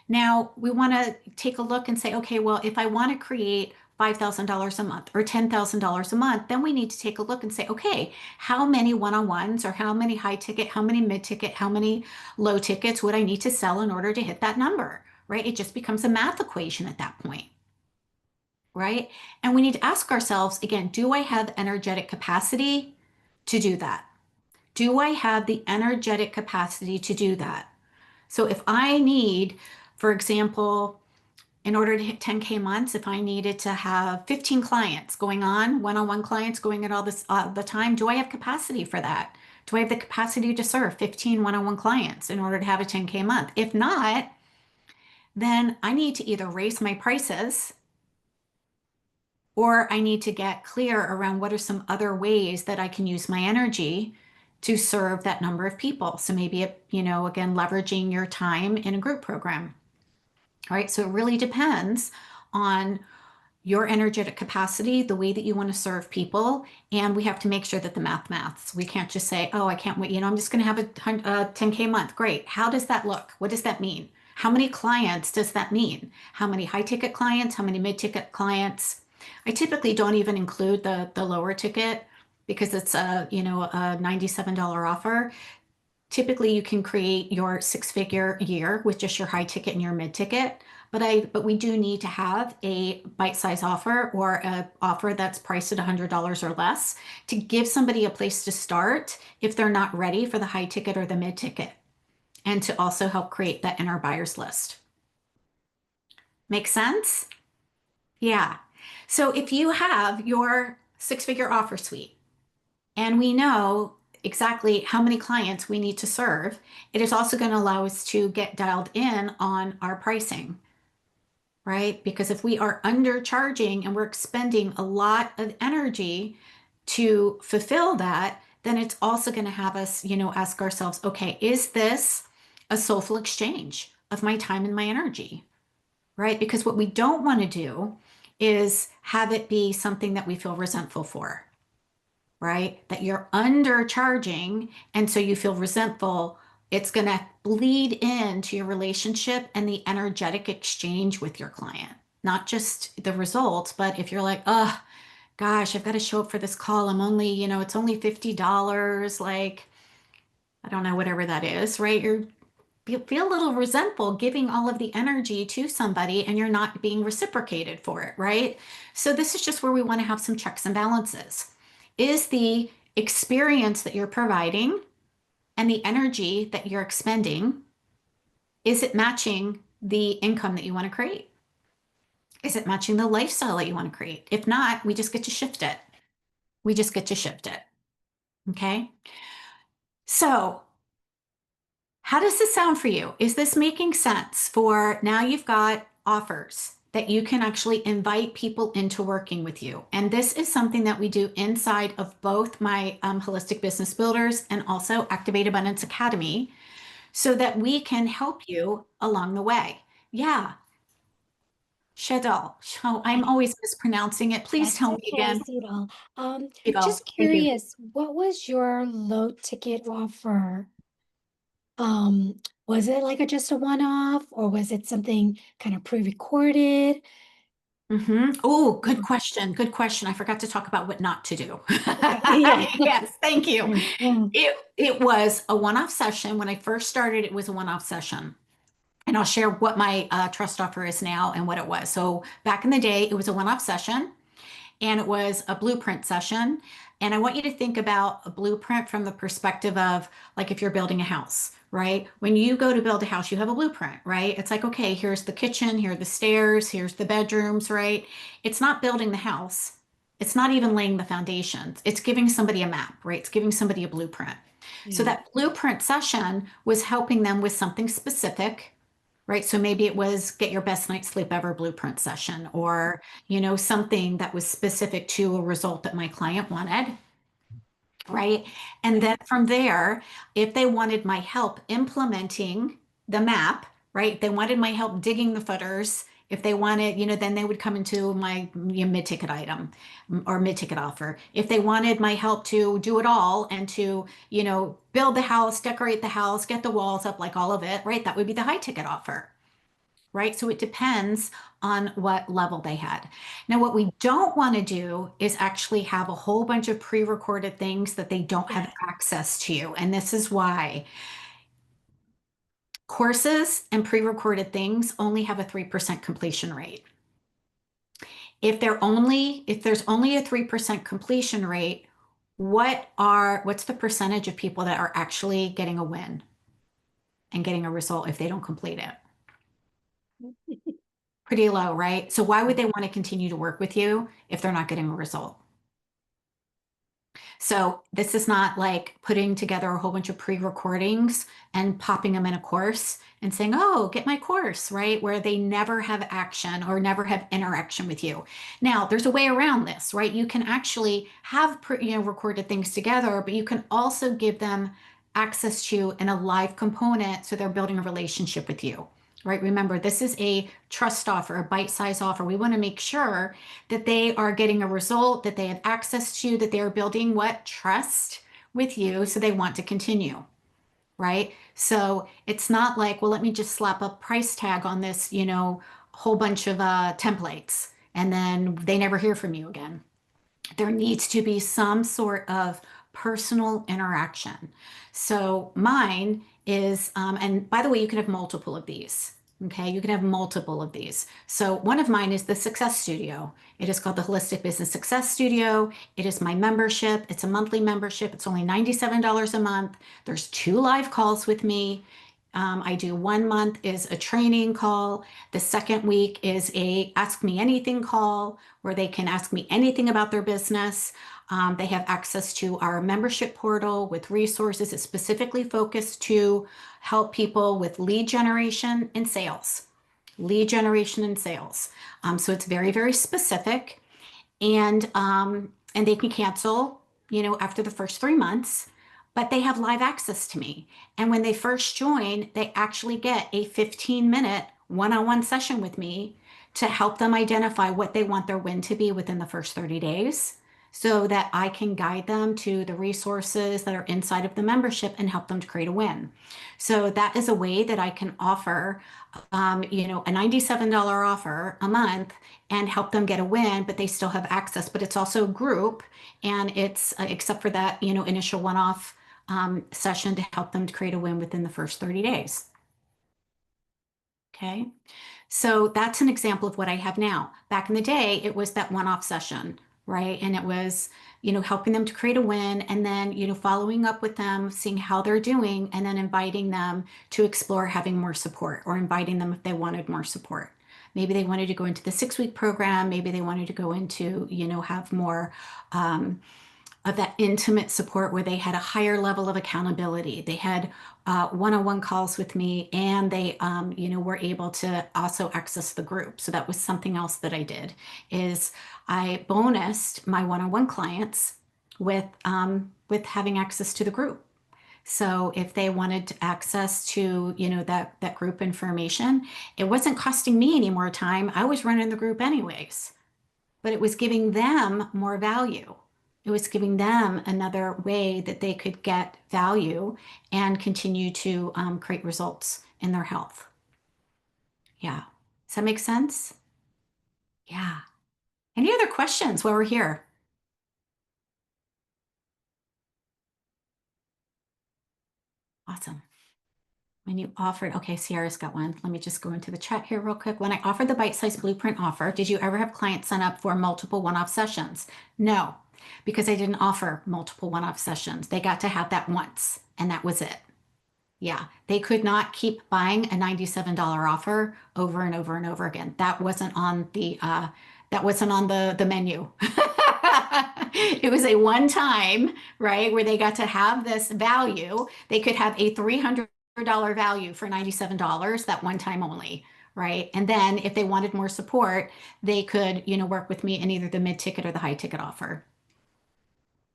[SPEAKER 1] Now we want to take a look and say, okay, well, if I want to create $5,000 a month or $10,000 a month, then we need to take a look and say, okay, how many one-on-ones or how many high ticket, how many mid ticket, how many low tickets would I need to sell in order to hit that number, right? It just becomes a math equation at that point, right? And we need to ask ourselves again, do I have energetic capacity to do that? Do I have the energetic capacity to do that? So if I need, for example, in order to hit 10K months, if I needed to have 15 clients going on, one-on-one clients going at all this the time, do I have capacity for that? Do I have the capacity to serve 15 one-on-one clients in order to have a 10K month? If not, then I need to either raise my prices or I need to get clear around what are some other ways that I can use my energy to serve that number of people. So maybe, again, leveraging your time in a group program. All right. So it really depends on your energetic capacity, the way that you want to serve people. And we have to make sure that the maths. We can't just say, oh, I can't wait. I'm just going to have a 10K month. Great. How does that look? What does that mean? How many clients does that mean? How many high ticket clients? How many mid ticket clients? I typically don't even include the lower ticket because it's a $97 offer. Typically, you can create your six-figure year with just your high ticket and your mid ticket. But we do need to have a bite-size offer or a offer that's priced at $100 or less to give somebody a place to start if they're not ready for the high ticket or the mid ticket, and to also help create that inner buyers list. Make sense? Yeah. So if you have your six-figure offer suite and we know exactly how many clients we need to serve, it is also going to allow us to get dialed in on our pricing, right? Because if we are undercharging and we're expending a lot of energy to fulfill that, then it's also going to have us, ask ourselves, okay, is this a soulful exchange of my time and my energy, right? Because what we don't want to do is have it be something that we feel resentful for, right? That you're undercharging and so you feel resentful. It's going to bleed into your relationship and the energetic exchange with your client, not just the results, but if you're like, oh, gosh, I've got to show up for this call. I'm only, it's only $50. Like, I don't know, whatever that is, right? You feel a little resentful giving all of the energy to somebody and you're not being reciprocated for it, right? So this is just where we want to have some checks and balances. Is the experience that you're providing and the energy that you're expending, is it matching the income that you want to create? Is it matching the lifestyle that you want to create? If not, we just get to shift it. We just get to shift it. Okay. So how does this sound for you? Is this making sense for now you've got offers that you can actually invite people into working with you? And this is something that we do inside of both my Holistic Business Builders and also Activate Abundance Academy so that we can help you along the way. Yeah, Shadal. Oh, I'm always mispronouncing it. Please
[SPEAKER 2] That's
[SPEAKER 1] tell me
[SPEAKER 2] okay,
[SPEAKER 1] again.
[SPEAKER 2] Cecil.
[SPEAKER 1] Shadal.
[SPEAKER 2] Just
[SPEAKER 1] Thank you.
[SPEAKER 2] curious, what was your low ticket offer? Was it like just a one-off or was it something kind of pre-recorded?
[SPEAKER 1] Oh, good
[SPEAKER 2] Mm,
[SPEAKER 1] question. Good question. I forgot to talk about what not to do.
[SPEAKER 2] okay, yeah.
[SPEAKER 1] Yes, thank you.
[SPEAKER 2] Yeah.
[SPEAKER 1] It was a one-off session. When I first started, it was a one-off session. And I'll share what my trust offer is now and what it was. So back in the day, it was a one-off session and it was a blueprint session. And I want you to think about a blueprint from the perspective of like if you're building a house, right? When you go to build a house, you have a blueprint, right? It's like, okay, here's the kitchen, here are the stairs, here's the bedrooms, right? It's not building the house. It's not even laying the foundations. It's giving somebody a map, right? It's giving somebody a blueprint. So
[SPEAKER 2] Yeah.
[SPEAKER 1] that blueprint session was helping them with something specific, right? So maybe it was get your best night's sleep ever blueprint session, or, something that was specific to a result that my client wanted, right? And
[SPEAKER 2] Okay.
[SPEAKER 1] then from there, if they wanted my help implementing the map, right? They wanted my help digging the footers. If they wanted, then they would come into my mid-ticket item or mid-ticket offer. If they wanted my help to do it all and to, build the house, decorate the house, get the walls up, like all of it, right? That would be the high ticket offer, right? So it depends on what level they had. Now, what we don't want to do is actually have a whole bunch of pre-recorded things that they don't have
[SPEAKER 2] Yeah.
[SPEAKER 1] access to. And this is why courses and pre-recorded things only have a 3% completion rate. If there's only a 3% completion rate, what's the percentage of people that are actually getting a win and getting a result if they don't complete it? Pretty low, right? So why would they want to continue to work with you if they're not getting a result? So this is not like putting together a whole bunch of pre-recordings and popping them in a course and saying, oh, get my course, right? Where they never have action or never have interaction with you. Now, there's a way around this, right? You can actually have, recorded things together, but you can also give them access to in a live component so they're building a relationship with you. Right. Remember, this is a trust offer, a bite-size offer. We want to make sure that they are getting a result, that they have access to, that they're building what? Trust with you. So they want to continue. Right. So it's not like, well, let me just slap a price tag on this, whole bunch of templates and then they never hear from you again. There needs to be some sort of personal interaction. So mine is, and by the way, you can have multiple of these. Okay, you can have multiple of these. So one of mine is the Success Studio. It is called the Holistic Business Success Studio. It is my membership. It's a monthly membership. It's only $97 a month. There's 2 live calls with me. I do 1 month is a training call. The second week is a ask me anything call where they can ask me anything about their business. They have access to our membership portal with resources. It's specifically focused to help people with lead generation and sales. Lead generation and sales. So it's very, very specific, and they can cancel, after the first 3 months, but they have live access to me. And when they first join, they actually get a 15-minute one-on-one session with me to help them identify what they want their win to be within the first 30 days so that I can guide them to the resources that are inside of the membership and help them to create a win. So that is a way that I can offer, a $97 offer a month and help them get a win, but they still have access. But it's also a group, and it's except for that, initial one-off session to help them to create a win within the first 30 days. Okay, so that's an example of what I have now. Back in the day, it was that one-off session, right? And it was, helping them to create a win and then, following up with them, seeing how they're doing, and then inviting them to explore having more support or inviting them if they wanted more support. Maybe they wanted to go into the 6-week program. Maybe they wanted to go into, have more of that intimate support where they had a higher level of accountability. They had one-on-one calls with me, and they, were able to also access the group. So that was something else that I did is I bonused my one-on-one clients with having access to the group. So if they wanted access to, that group information, it wasn't costing me any more time. I was running the group anyways, but it was giving them more value. It was giving them another way that they could get value and continue to create results in their health. Yeah. Does that make sense? Yeah. Any other questions while we're here? Awesome. When you offered, okay, Sierra's got one. Let me just go into the chat here real quick. When I offered the bite-sized blueprint offer, did you ever have clients sign up for multiple one-off sessions? No, because I didn't offer multiple one-off sessions. They got to have that once, and that was it. Yeah, they could not keep buying a $97 offer over and over and over again. That wasn't on the menu. It was a one time, right, where they got to have this value. They could have a $300 value for $97, that one time only, right? And then if they wanted more support, they could, work with me in either the mid-ticket or the high-ticket offer.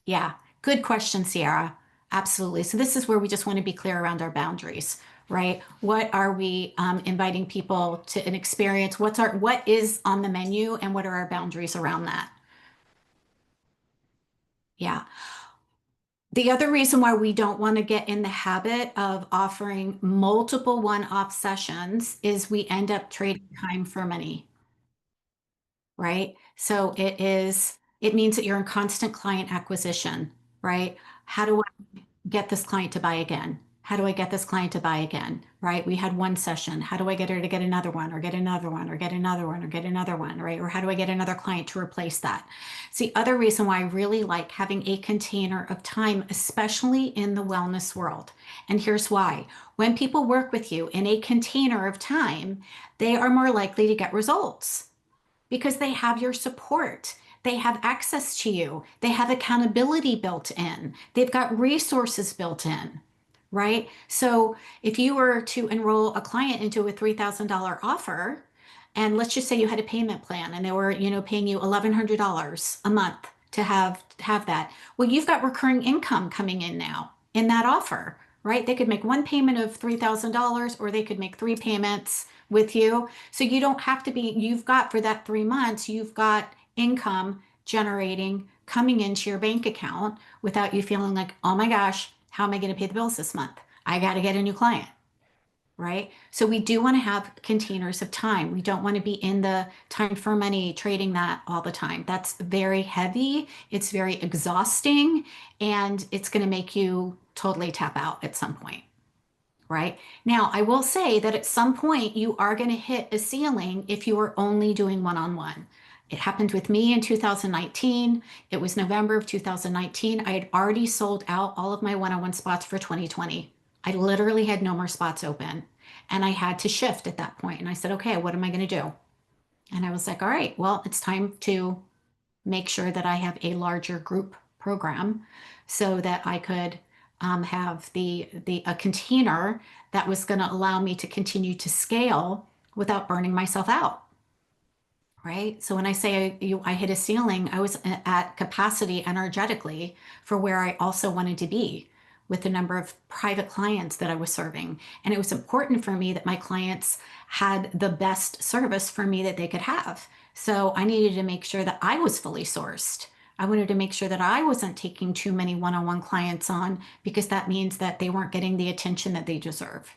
[SPEAKER 1] Yeah, good question, Sierra. Absolutely. So this is where we just want to be clear around our boundaries, right? What are we inviting people to an experience? What is on the menu, and what are our boundaries around that? Yeah. The other reason why we don't want to get in the habit of offering multiple one-off sessions is we end up trading time for money, right? So it means that you're in constant client acquisition, right? How do I get this client to buy again? How do I get this client to buy again? Right? We had one session. How do I get her to get another one or get another one or get another one or get another one, right? Or how do I get another client to replace that? It's the other reason why I really like having a container of time, especially in the wellness world. And here's why. When people work with you in a container of time, they are more likely to get results because they have your support. They have access to you. They have accountability built in. They've got resources built in, right? So if you were to enroll a client into a $3,000 offer, and let's just say you had a payment plan and they were, paying you $1,100 a month to have that. Well, you've got recurring income coming in now in that offer, right? They could make one payment of $3,000 or they could make three payments with you. So you don't have to be, you've got for that 3 months, you've got income generating coming into your bank account without you feeling like, oh my gosh, how am I going to pay the bills this month? I got to get a new client, right? So we do want to have containers of time. We don't want to be in the time for money trading that all the time. That's very heavy. It's very exhausting, and it's going to make you totally tap out at some point, right? Now, I will say that at some point you are going to hit a ceiling if you are only doing one-on-one. It happened with me in 2019. It was November of 2019. I had already sold out all of my one-on-one spots for 2020. I literally had no more spots open. And I had to shift at that point. And I said, okay, what am I going to do? And I was like, all right, well, it's time to make sure that I have a larger group program so that I could have a container that was going to allow me to continue to scale without burning myself out. Right. So when I say I hit a ceiling, I was at capacity energetically for where I also wanted to be with the number of private clients that I was serving. And it was important for me that my clients had the best service for me that they could have. So I needed to make sure that I was fully sourced. I wanted to make sure that I wasn't taking too many one-on-one clients on because that means that they weren't getting the attention that they deserve.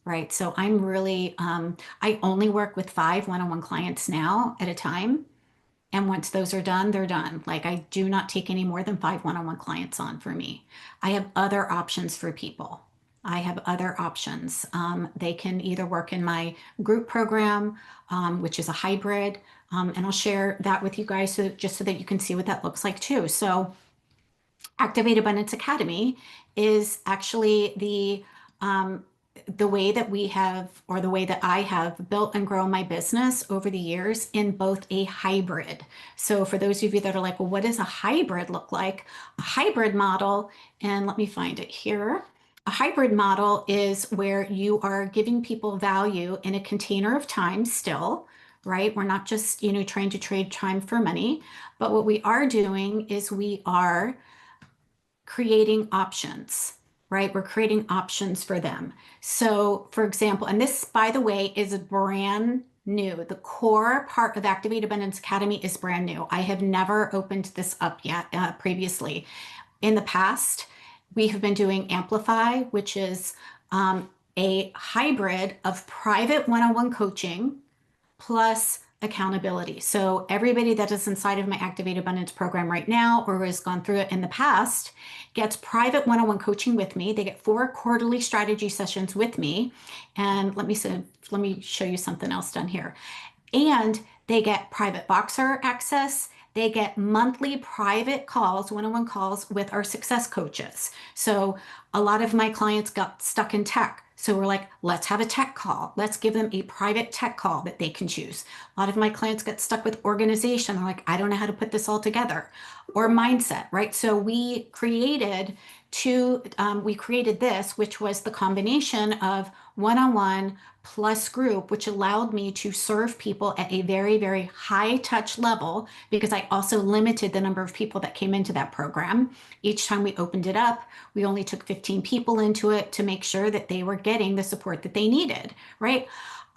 [SPEAKER 1] Right. So I'm really, I only work with 5 one-on-one clients now at a time. And once those are done, they're done. Like I do not take any more than 5 one-on-one clients on for me. I have other options for people. I have other options. They can either work in my group program, which is a hybrid, and I'll share that with you guys just so that you can see what that looks like too. So Activate Abundance Academy is actually the way that we have, or the way that I have built and grown my business over the years in both a hybrid. So for those of you that are like, well, what does a hybrid look like? A hybrid model, and let me find it here. A hybrid model is where you are giving people value in a container of time still, right? We're not just, trying to trade time for money, but what we are doing is we are creating options, right? We're creating options for them. So for example, and this, by the way, is brand new. The core part of Activate Abundance Academy is brand new. I have never opened this up yet previously. In the past, we have been doing Amplify, which is a hybrid of private one-on-one coaching plus accountability. So everybody that is inside of my Activate Abundance program right now or has gone through it in the past gets private one-on-one coaching with me. They get 4 quarterly strategy sessions with me. And let me show you something else done here. And they get private Voxer access. They get monthly private calls, one-on-one calls with our success coaches. So a lot of my clients got stuck in tech. So we're like, let's have a tech call. Let's give them a private tech call that they can choose. A lot of my clients got stuck with organization. They're like, I don't know how to put this all together, or mindset, right? So we created this, which was the combination of one-on-one plus group, which allowed me to serve people at a very, very high touch level because I also limited the number of people that came into that program. Each time we opened it up, we only took 15 people into it to make sure that they were getting the support that they needed, right?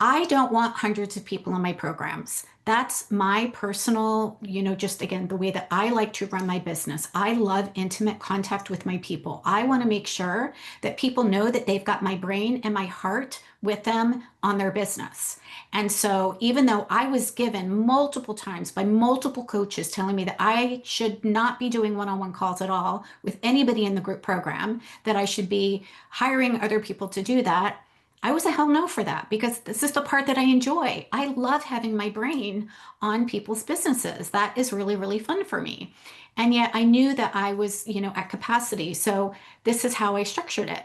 [SPEAKER 1] I don't want hundreds of people in my programs. That's my personal, just again, the way that I like to run my business. I love intimate contact with my people. I want to make sure that people know that they've got my brain and my heart with them on their business. And so even though I was given multiple times by multiple coaches telling me that I should not be doing one-on-one calls at all with anybody in the group program, that I should be hiring other people to do that, I was a hell no for that because this is the part that I enjoy. I love having my brain on people's businesses. That is really, really fun for me. And yet I knew that I was, at capacity. So this is how I structured it,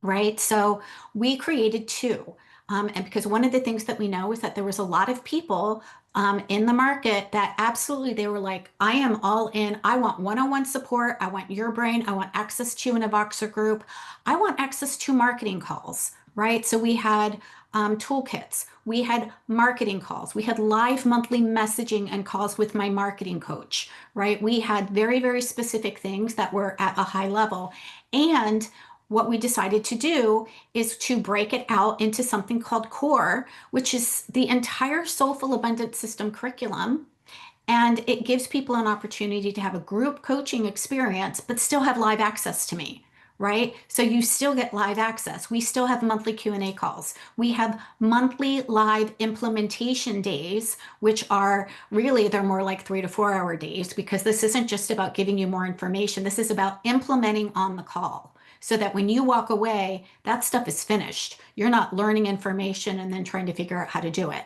[SPEAKER 1] right? So we created 2. And because one of the things that we know is that there was a lot of people in the market that absolutely they were like, I am all in. I want one-on-one support. I want your brain. I want access to an Voxer group. I want access to marketing calls, right? So we had toolkits. We had marketing calls. We had live monthly messaging and calls with my marketing coach, right? We had very, very specific things that were at a high level. And what we decided to do is to break it out into something called CORE, which is the entire Soulful Abundance System curriculum. And it gives people an opportunity to have a group coaching experience, but still have live access to me, right? So you still get live access. We still have monthly Q&A calls. We have monthly live implementation days, which are really, they're more like 3 to 4 hour days, because this isn't just about giving you more information. This is about implementing on the call, so that when you walk away, that stuff is finished. You're not learning information and then trying to figure out how to do it.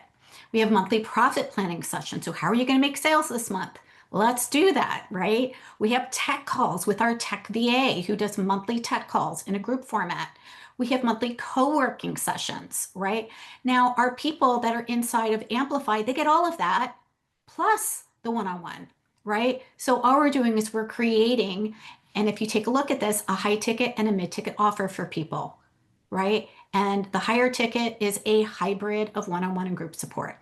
[SPEAKER 1] We have monthly profit planning sessions. So how are you going to make sales this month? Let's do that, right? We have tech calls with our tech VA who does monthly tech calls in a group format. We have monthly co-working sessions, right? Now, our people that are inside of Amplify, they get all of that plus the one-on-one, right? So all we're doing is we're creating, and if you take a look at this, a high ticket and a mid ticket offer for people, right? And the higher ticket is a hybrid of one-on-one and group support.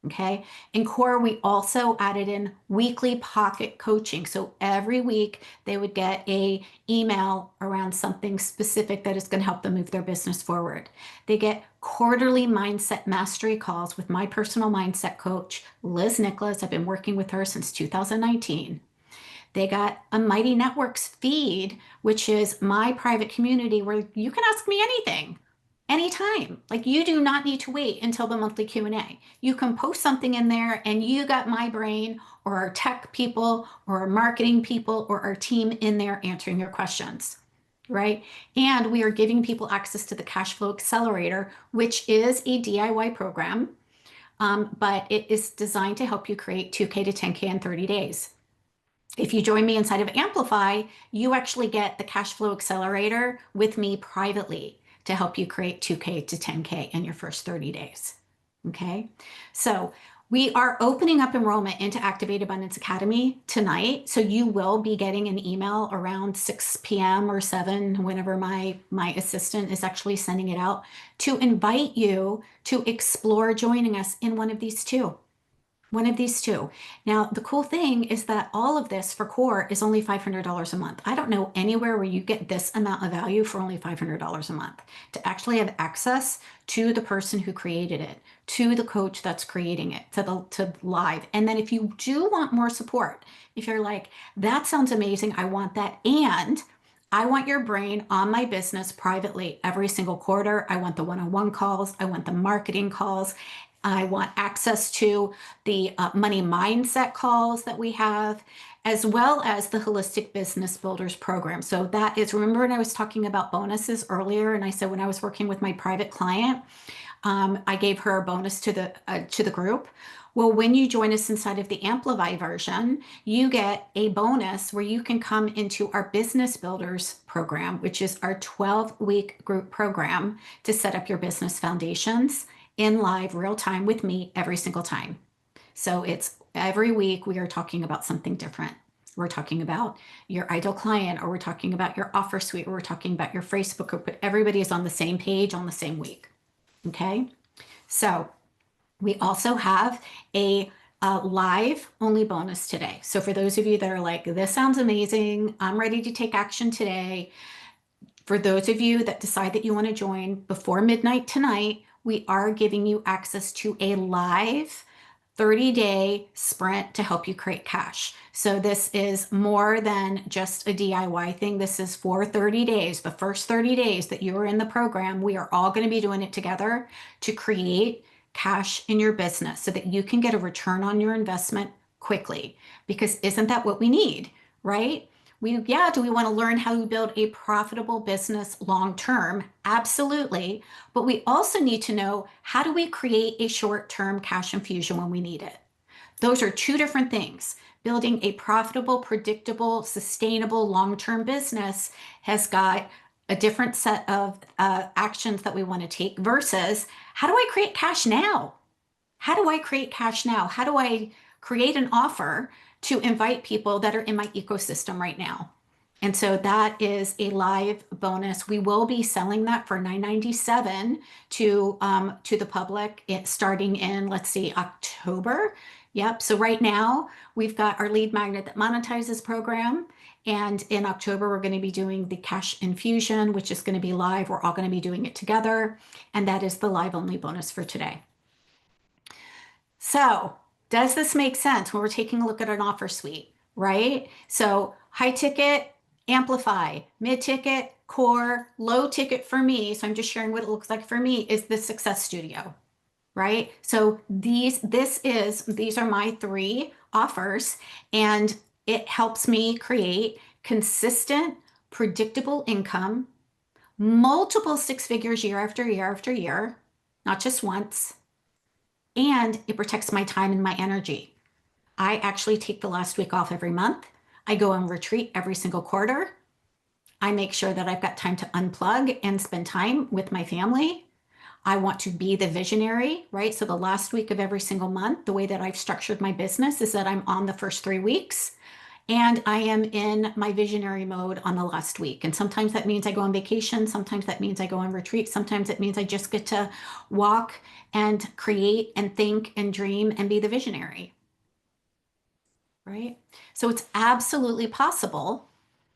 [SPEAKER 1] Okay. In CORE, we also added in weekly pocket coaching. So every week they would get a email around something specific that is going to help them move their business forward. They get quarterly mindset mastery calls with my personal mindset coach, Liz Nicholas. I've been working with her since 2019. They got a Mighty Networks feed, which is my private community where you can ask me anything, anytime. Like, you do not need to wait until the monthly Q&A. You can post something in there and you got my brain or our tech people or our marketing people or our team in there answering your questions, right? And we are giving people access to the Cash Flow Accelerator, which is a DIY program, but it is designed to help you create 2K to 10K in 30 days. If you join me inside of Amplify, you actually get the Cash Flow Accelerator with me privately to help you create 2K to 10K in your first 30 days. Okay, so we are opening up enrollment into Activate Abundance Academy tonight. So you will be getting an email around 6 p.m. or 7, whenever my assistant is actually sending it out, to invite you to explore joining us in one of these two. One of these two. Now, the cool thing is that all of this for CORE is only $500 a month. I don't know anywhere where you get this amount of value for only $500 a month, to actually have access to the person who created it, to the coach that's creating it, to live. And then if you do want more support, if you're like, that sounds amazing, I want that, and I want your brain on my business privately every single quarter. I want the one-on-one calls. I want the marketing calls. I want access to the money mindset calls that we have, as well as the Holistic Business Builders program. So that is, remember when I was talking about bonuses earlier, and I said when I was working with my private client, I gave her a bonus to the group. Well, when you join us inside of the Amplify version, you get a bonus where you can come into our Business Builders program, which is our 12-week group program to set up your business foundations in live real time with me every single time. So it's every week we are talking about something different. We're talking about your ideal client, or we're talking about your offer suite, or we're talking about your Facebook group, but everybody is on the same page on the same week. Okay. So we also have a live only bonus today. So for those of you that are like, this sounds amazing, I'm ready to take action today. For those of you that decide that you want to join before midnight tonight, we are giving you access to a live 30-day sprint to help you create cash. So this is more than just a DIY thing. This is for 30 days. The first 30 days that you are in the program, we are all going to be doing it together to create cash in your business so that you can get a return on your investment quickly. Because isn't that what we need, right? Do we want to learn how to build a profitable business long term? Absolutely. But we also need to know, how do we create a short-term cash infusion when we need it? Those are two different things. Building a profitable, predictable, sustainable long-term business has got a different set of actions that we want to take versus how do I create cash now? How do I create cash now? How do I create an offer to invite people that are in my ecosystem right now? And so that is a live bonus. We will be selling that for $9.97 to the public, starting in, let's see, October. Yep. So right now we've got our lead magnet that monetizes program. And in October, we're going to be doing the cash infusion, which is going to be live. We're all going to be doing it together. And that is the live only bonus for today. So does this make sense when we're taking a look at an offer suite, right? So high ticket, amplify, mid ticket, core, low ticket for me. So I'm just sharing what it looks like for me is the Success Studio, right? So these are my 3 offers, and it helps me create consistent, predictable income, multiple 6 figures year after year after year, not just once, and it protects my time and my energy. I actually take the last week off every month. I go on retreat every single quarter. I make sure that I've got time to unplug and spend time with my family. I want to be the visionary, right? So the last week of every single month, the way that I've structured my business is that I'm on the first 3 weeks and I am in my visionary mode on the last week. And sometimes that means I go on vacation. Sometimes that means I go on retreat. Sometimes it means I just get to walk and create and think and dream and be the visionary, right? So it's absolutely possible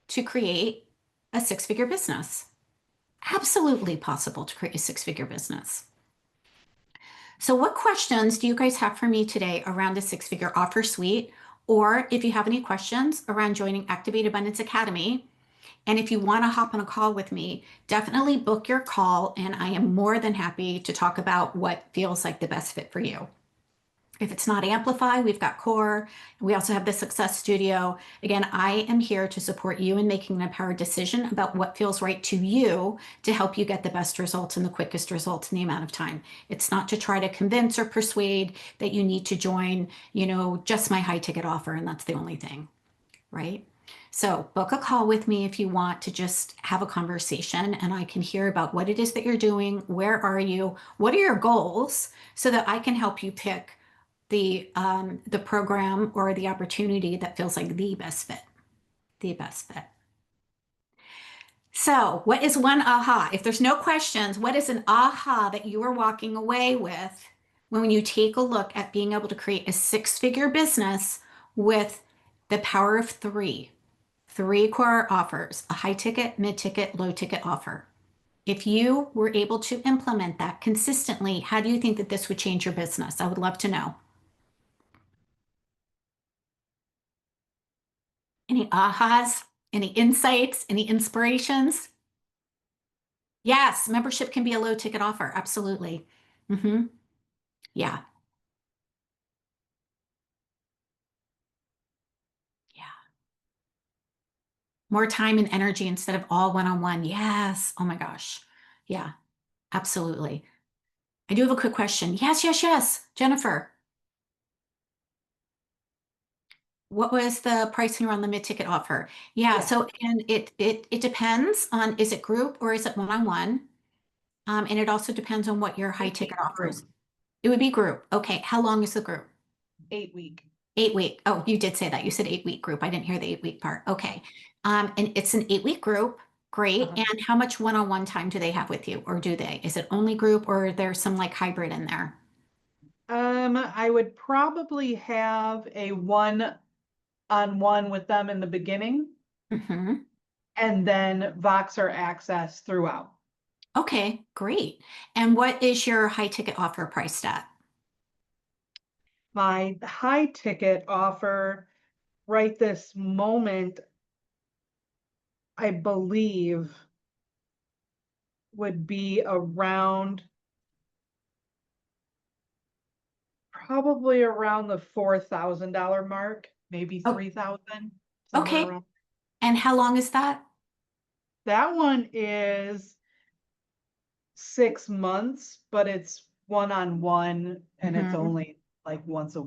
[SPEAKER 1] to create a 6-figure business. Absolutely possible to create a 6-figure business. So what questions do you guys have for me today around a 6-figure offer suite? Or if you have any questions around joining Activate Abundance Academy, and if you want to hop on a call with me, definitely book your call and I am more than happy to talk about what feels like the best fit for you. If it's not Amplify, we've got Core. We also have the Success Studio. Again, I am here to support you in making an empowered decision about what feels right to you to help you get the best results and the quickest results in the amount of time. It's not to try to convince or persuade that you need to join, just my high ticket offer and that's the only thing, right? So book a call with me if you want to just have a conversation and I can hear about what it is that you're doing. Where are you? What are your goals so that I can help you pick the program or the opportunity that feels like the best fit, the best fit. So what is one aha? If there's no questions, what is an aha that you are walking away with when you take a look at being able to create a 6-figure business with the power of 3 core offers, a high ticket, mid ticket, low ticket offer? If you were able to implement that consistently, how do you think that this would change your business? I would love to know. Any ahas? Any insights? Any inspirations? Yes, membership can be a low ticket offer. Absolutely. Yeah. Yeah. More time and energy instead of all one-on-one. Yes. Oh my gosh. Yeah, absolutely. I do have a quick question. Yes, yes, yes. Jennifer, what was the pricing around the mid-ticket offer? Yeah, so and it depends on, is it group or is it one-on-one? And it also depends on what your high ticket offer is. It would be group. Okay, how long is the group?
[SPEAKER 3] 8-week.
[SPEAKER 1] 8 week. Oh, you did say that. You said 8-week group. I didn't hear the 8-week part. Okay. And it's an 8-week group. Great. And how much one-on-one time do they have with you, or do they? Is it only group, or there's some like hybrid in there?
[SPEAKER 3] I would probably have a one-on-one with them in the beginning
[SPEAKER 1] Hmm.
[SPEAKER 3] and then Voxer access throughout.
[SPEAKER 1] Okay, great. And what is your high ticket offer priced at?
[SPEAKER 3] My high ticket offer right this moment, I believe, would be around probably around the $4,000 mark, maybe
[SPEAKER 1] Oh,
[SPEAKER 3] 3,000, somewhere
[SPEAKER 1] okay.
[SPEAKER 3] around.
[SPEAKER 1] And how long is that?
[SPEAKER 3] That one is 6 months, but it's one-on-one and it's
[SPEAKER 1] Hmm.
[SPEAKER 3] only like once a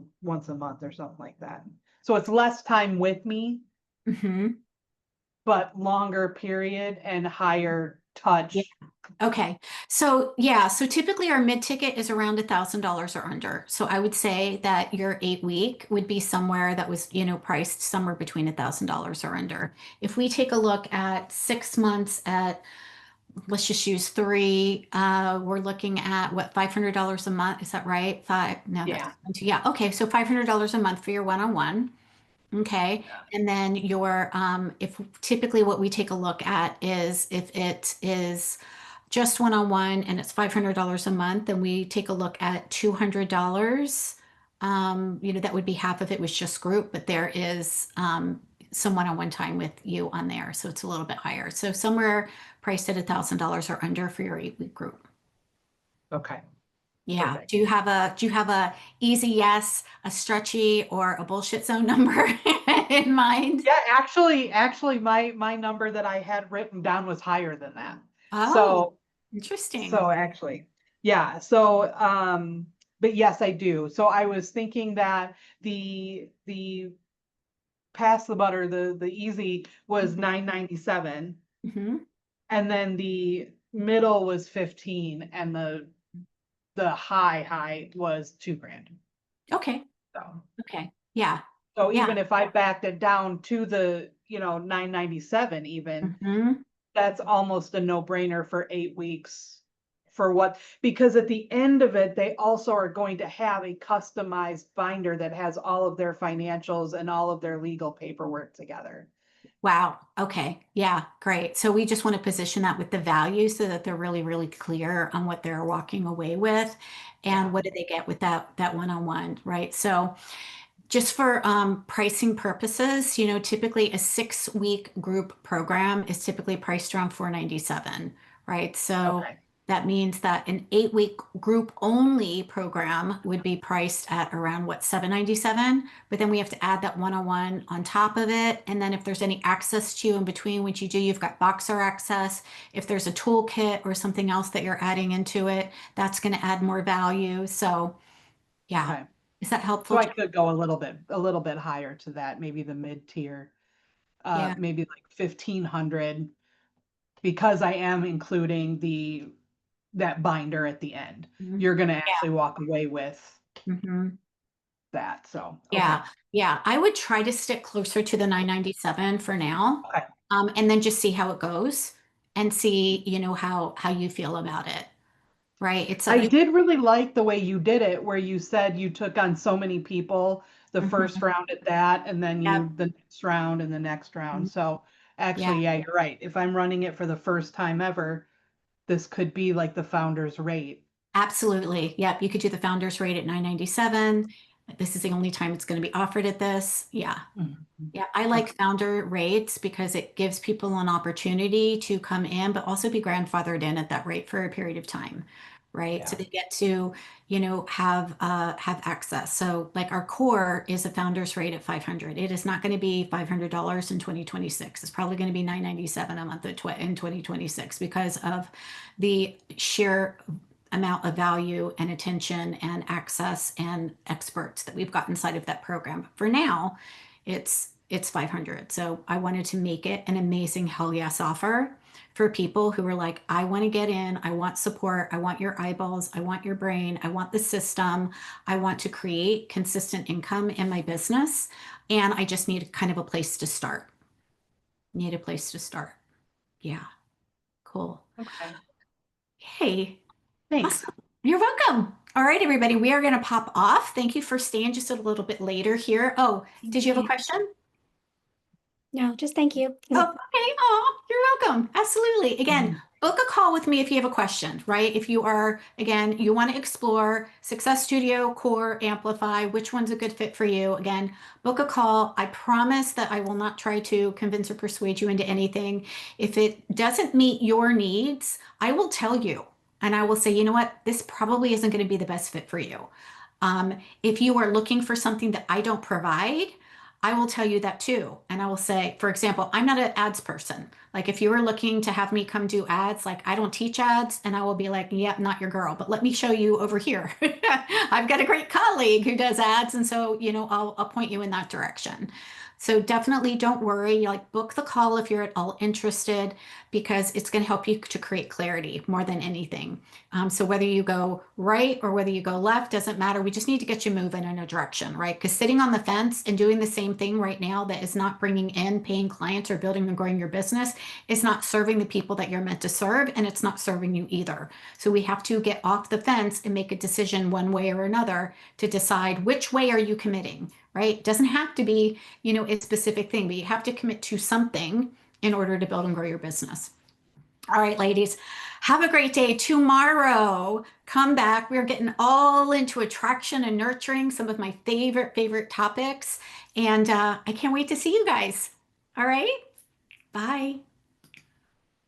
[SPEAKER 3] month or something like that. So it's less time with me.
[SPEAKER 1] Hmm.
[SPEAKER 3] but longer period and higher touch.
[SPEAKER 1] Yeah. Okay. So yeah, so typically our mid-ticket is around $1,000 or under. So I would say that your 8 week would be somewhere that was, priced somewhere between $1,000 or under. If we take a look at 6 months at, let's just use three, we're looking at what, $500 a month? Is that right? No,
[SPEAKER 3] Yeah.
[SPEAKER 1] yeah. Okay. So $500 a month for your one-on-one. Okay. And then if typically what we take a look at is if it is just one-on-one and it's $500 a month, then we take a look at $200. That would be half of it was just group, but there is some one-on-one time with you on there. So it's a little bit higher. So somewhere priced at $1,000 or under for your 8 week group.
[SPEAKER 3] Okay.
[SPEAKER 1] Yeah.
[SPEAKER 3] Perfect.
[SPEAKER 1] Do you have a easy yes, a stretchy, or a bullshit zone number in mind?
[SPEAKER 3] Yeah, actually, my number that I had written down was higher than that.
[SPEAKER 1] Oh,
[SPEAKER 3] So,
[SPEAKER 1] interesting.
[SPEAKER 3] so actually, yeah, so, but yes, I do. So I was thinking that the pass the butter, the easy was $9.97,
[SPEAKER 1] Hmm.
[SPEAKER 3] and then the middle was 15, and the high was $2,000.
[SPEAKER 1] Okay.
[SPEAKER 3] So,
[SPEAKER 1] Okay. Yeah.
[SPEAKER 3] so
[SPEAKER 1] Yeah.
[SPEAKER 3] even if I backed it down to the, 997 even,
[SPEAKER 1] Hmm.
[SPEAKER 3] that's almost a no-brainer for 8 weeks for what, because at the end of it, they also are going to have a customized binder that has all of their financials and all of their legal paperwork together.
[SPEAKER 1] Wow. Okay. Yeah. Great. So we just want to position that with the value so that they're really, really clear on what they're walking away with and
[SPEAKER 3] Yeah.
[SPEAKER 1] what do they get with that one-on-one, right? So just for pricing purposes, typically a 6 week group program is typically priced around $497, right? So
[SPEAKER 3] Okay.
[SPEAKER 1] that means that an 8 week group only program would be priced at around what, $797, but then we have to add that one-on-one on top of it. And then if there's any access to you in between, which you do, you've got Boxer access. If there's a toolkit or something else that you're adding into it, that's going to add more value. So yeah.
[SPEAKER 3] Okay.
[SPEAKER 1] Is that
[SPEAKER 3] So
[SPEAKER 1] helpful?
[SPEAKER 3] I could go a little bit higher to that, maybe the mid-tier,
[SPEAKER 1] Yeah.
[SPEAKER 3] maybe like 1,500, because I am including that binder at the end.
[SPEAKER 1] Mhm.
[SPEAKER 3] You're gonna
[SPEAKER 1] Yeah.
[SPEAKER 3] actually walk away with
[SPEAKER 1] Mhm.
[SPEAKER 3] that, so, okay.
[SPEAKER 1] Yeah. Yeah. I would try to stick closer to the 997 for now.
[SPEAKER 3] Okay.
[SPEAKER 1] And then just see how it goes and see, how you feel about it. Right. It's
[SPEAKER 3] I
[SPEAKER 1] a,
[SPEAKER 3] did really like the way you did it, where you said you took on so many people, the first
[SPEAKER 1] Mhm.
[SPEAKER 3] round at that, and then
[SPEAKER 1] Yep.
[SPEAKER 3] the next round and the next round.
[SPEAKER 1] Mhm.
[SPEAKER 3] So
[SPEAKER 1] Yeah.
[SPEAKER 3] actually, yeah, you're right. If I'm running it for the first time ever, this could be like the founder's rate.
[SPEAKER 1] Absolutely. Yep. You could do the founder's rate at 997. This is the only time it's going to be offered at this. Yeah.
[SPEAKER 3] Mhm.
[SPEAKER 1] Yeah, I
[SPEAKER 3] Okay.
[SPEAKER 1] like founder rates because it gives people an opportunity to come in, but also be grandfathered in at that rate for a period of time, right? So
[SPEAKER 3] Yeah.
[SPEAKER 1] they get to, have access. So like our core is a founder's rate at 500. It is not going to be $500 in 2026. It's probably going to be 997 a month in 2026 because of the sheer amount of value and attention and access and experts that we've got inside of that program. For now, it's 500. So I wanted to make it an amazing hell yes offer for people who were like, I want to get in, I want support, I want your eyeballs, I want your brain, I want the system, I want to create consistent income in my business, and I just need kind of a place to start. Need a place to start. Yeah, cool.
[SPEAKER 3] Okay.
[SPEAKER 1] Hey,
[SPEAKER 3] Thanks.
[SPEAKER 1] awesome. You're welcome. All right, everybody, we are going to pop off. Thank you for staying just a little bit later here. Oh, did you have a
[SPEAKER 2] Yeah.
[SPEAKER 1] question?
[SPEAKER 2] No, just thank you.
[SPEAKER 1] Oh, okay. Oh, you're welcome. Absolutely. Again,
[SPEAKER 3] Mhm.
[SPEAKER 1] book a call with me if you have a question, right? If you are, again, you want to explore Success Studio, Core, Amplify, which one's a good fit for you? Again, book a call. I promise that I will not try to convince or persuade you into anything. If it doesn't meet your needs, I will tell you and I will say, you know what, this probably isn't going to be the best fit for you. If you are looking for something that I don't provide, I will tell you that too. And I will say, for example, I'm not an ads person. Like if you were looking to have me come do ads, like I don't teach ads, and I will be like, yep, not your girl, but let me show you over here. I've got a great colleague who does ads. And so, I'll point you in that direction. So definitely don't worry, like book the call if you're at all interested, because it's going to help you to create clarity more than anything. So whether you go right or whether you go left doesn't matter. We just need to get you moving in a direction, right? Because sitting on the fence and doing the same thing right now that is not bringing in paying clients or building and growing your business is not serving the people that you're meant to serve, and it's not serving you either. So we have to get off the fence and make a decision one way or another to decide which way are you committing, right? It doesn't have to be, a specific thing, but you have to commit to something in order to build and grow your business. All right, ladies, have a great day. Tomorrow, come back. We're getting all into attraction and nurturing, some of my favorite topics. And I can't wait to see you guys. All right, bye.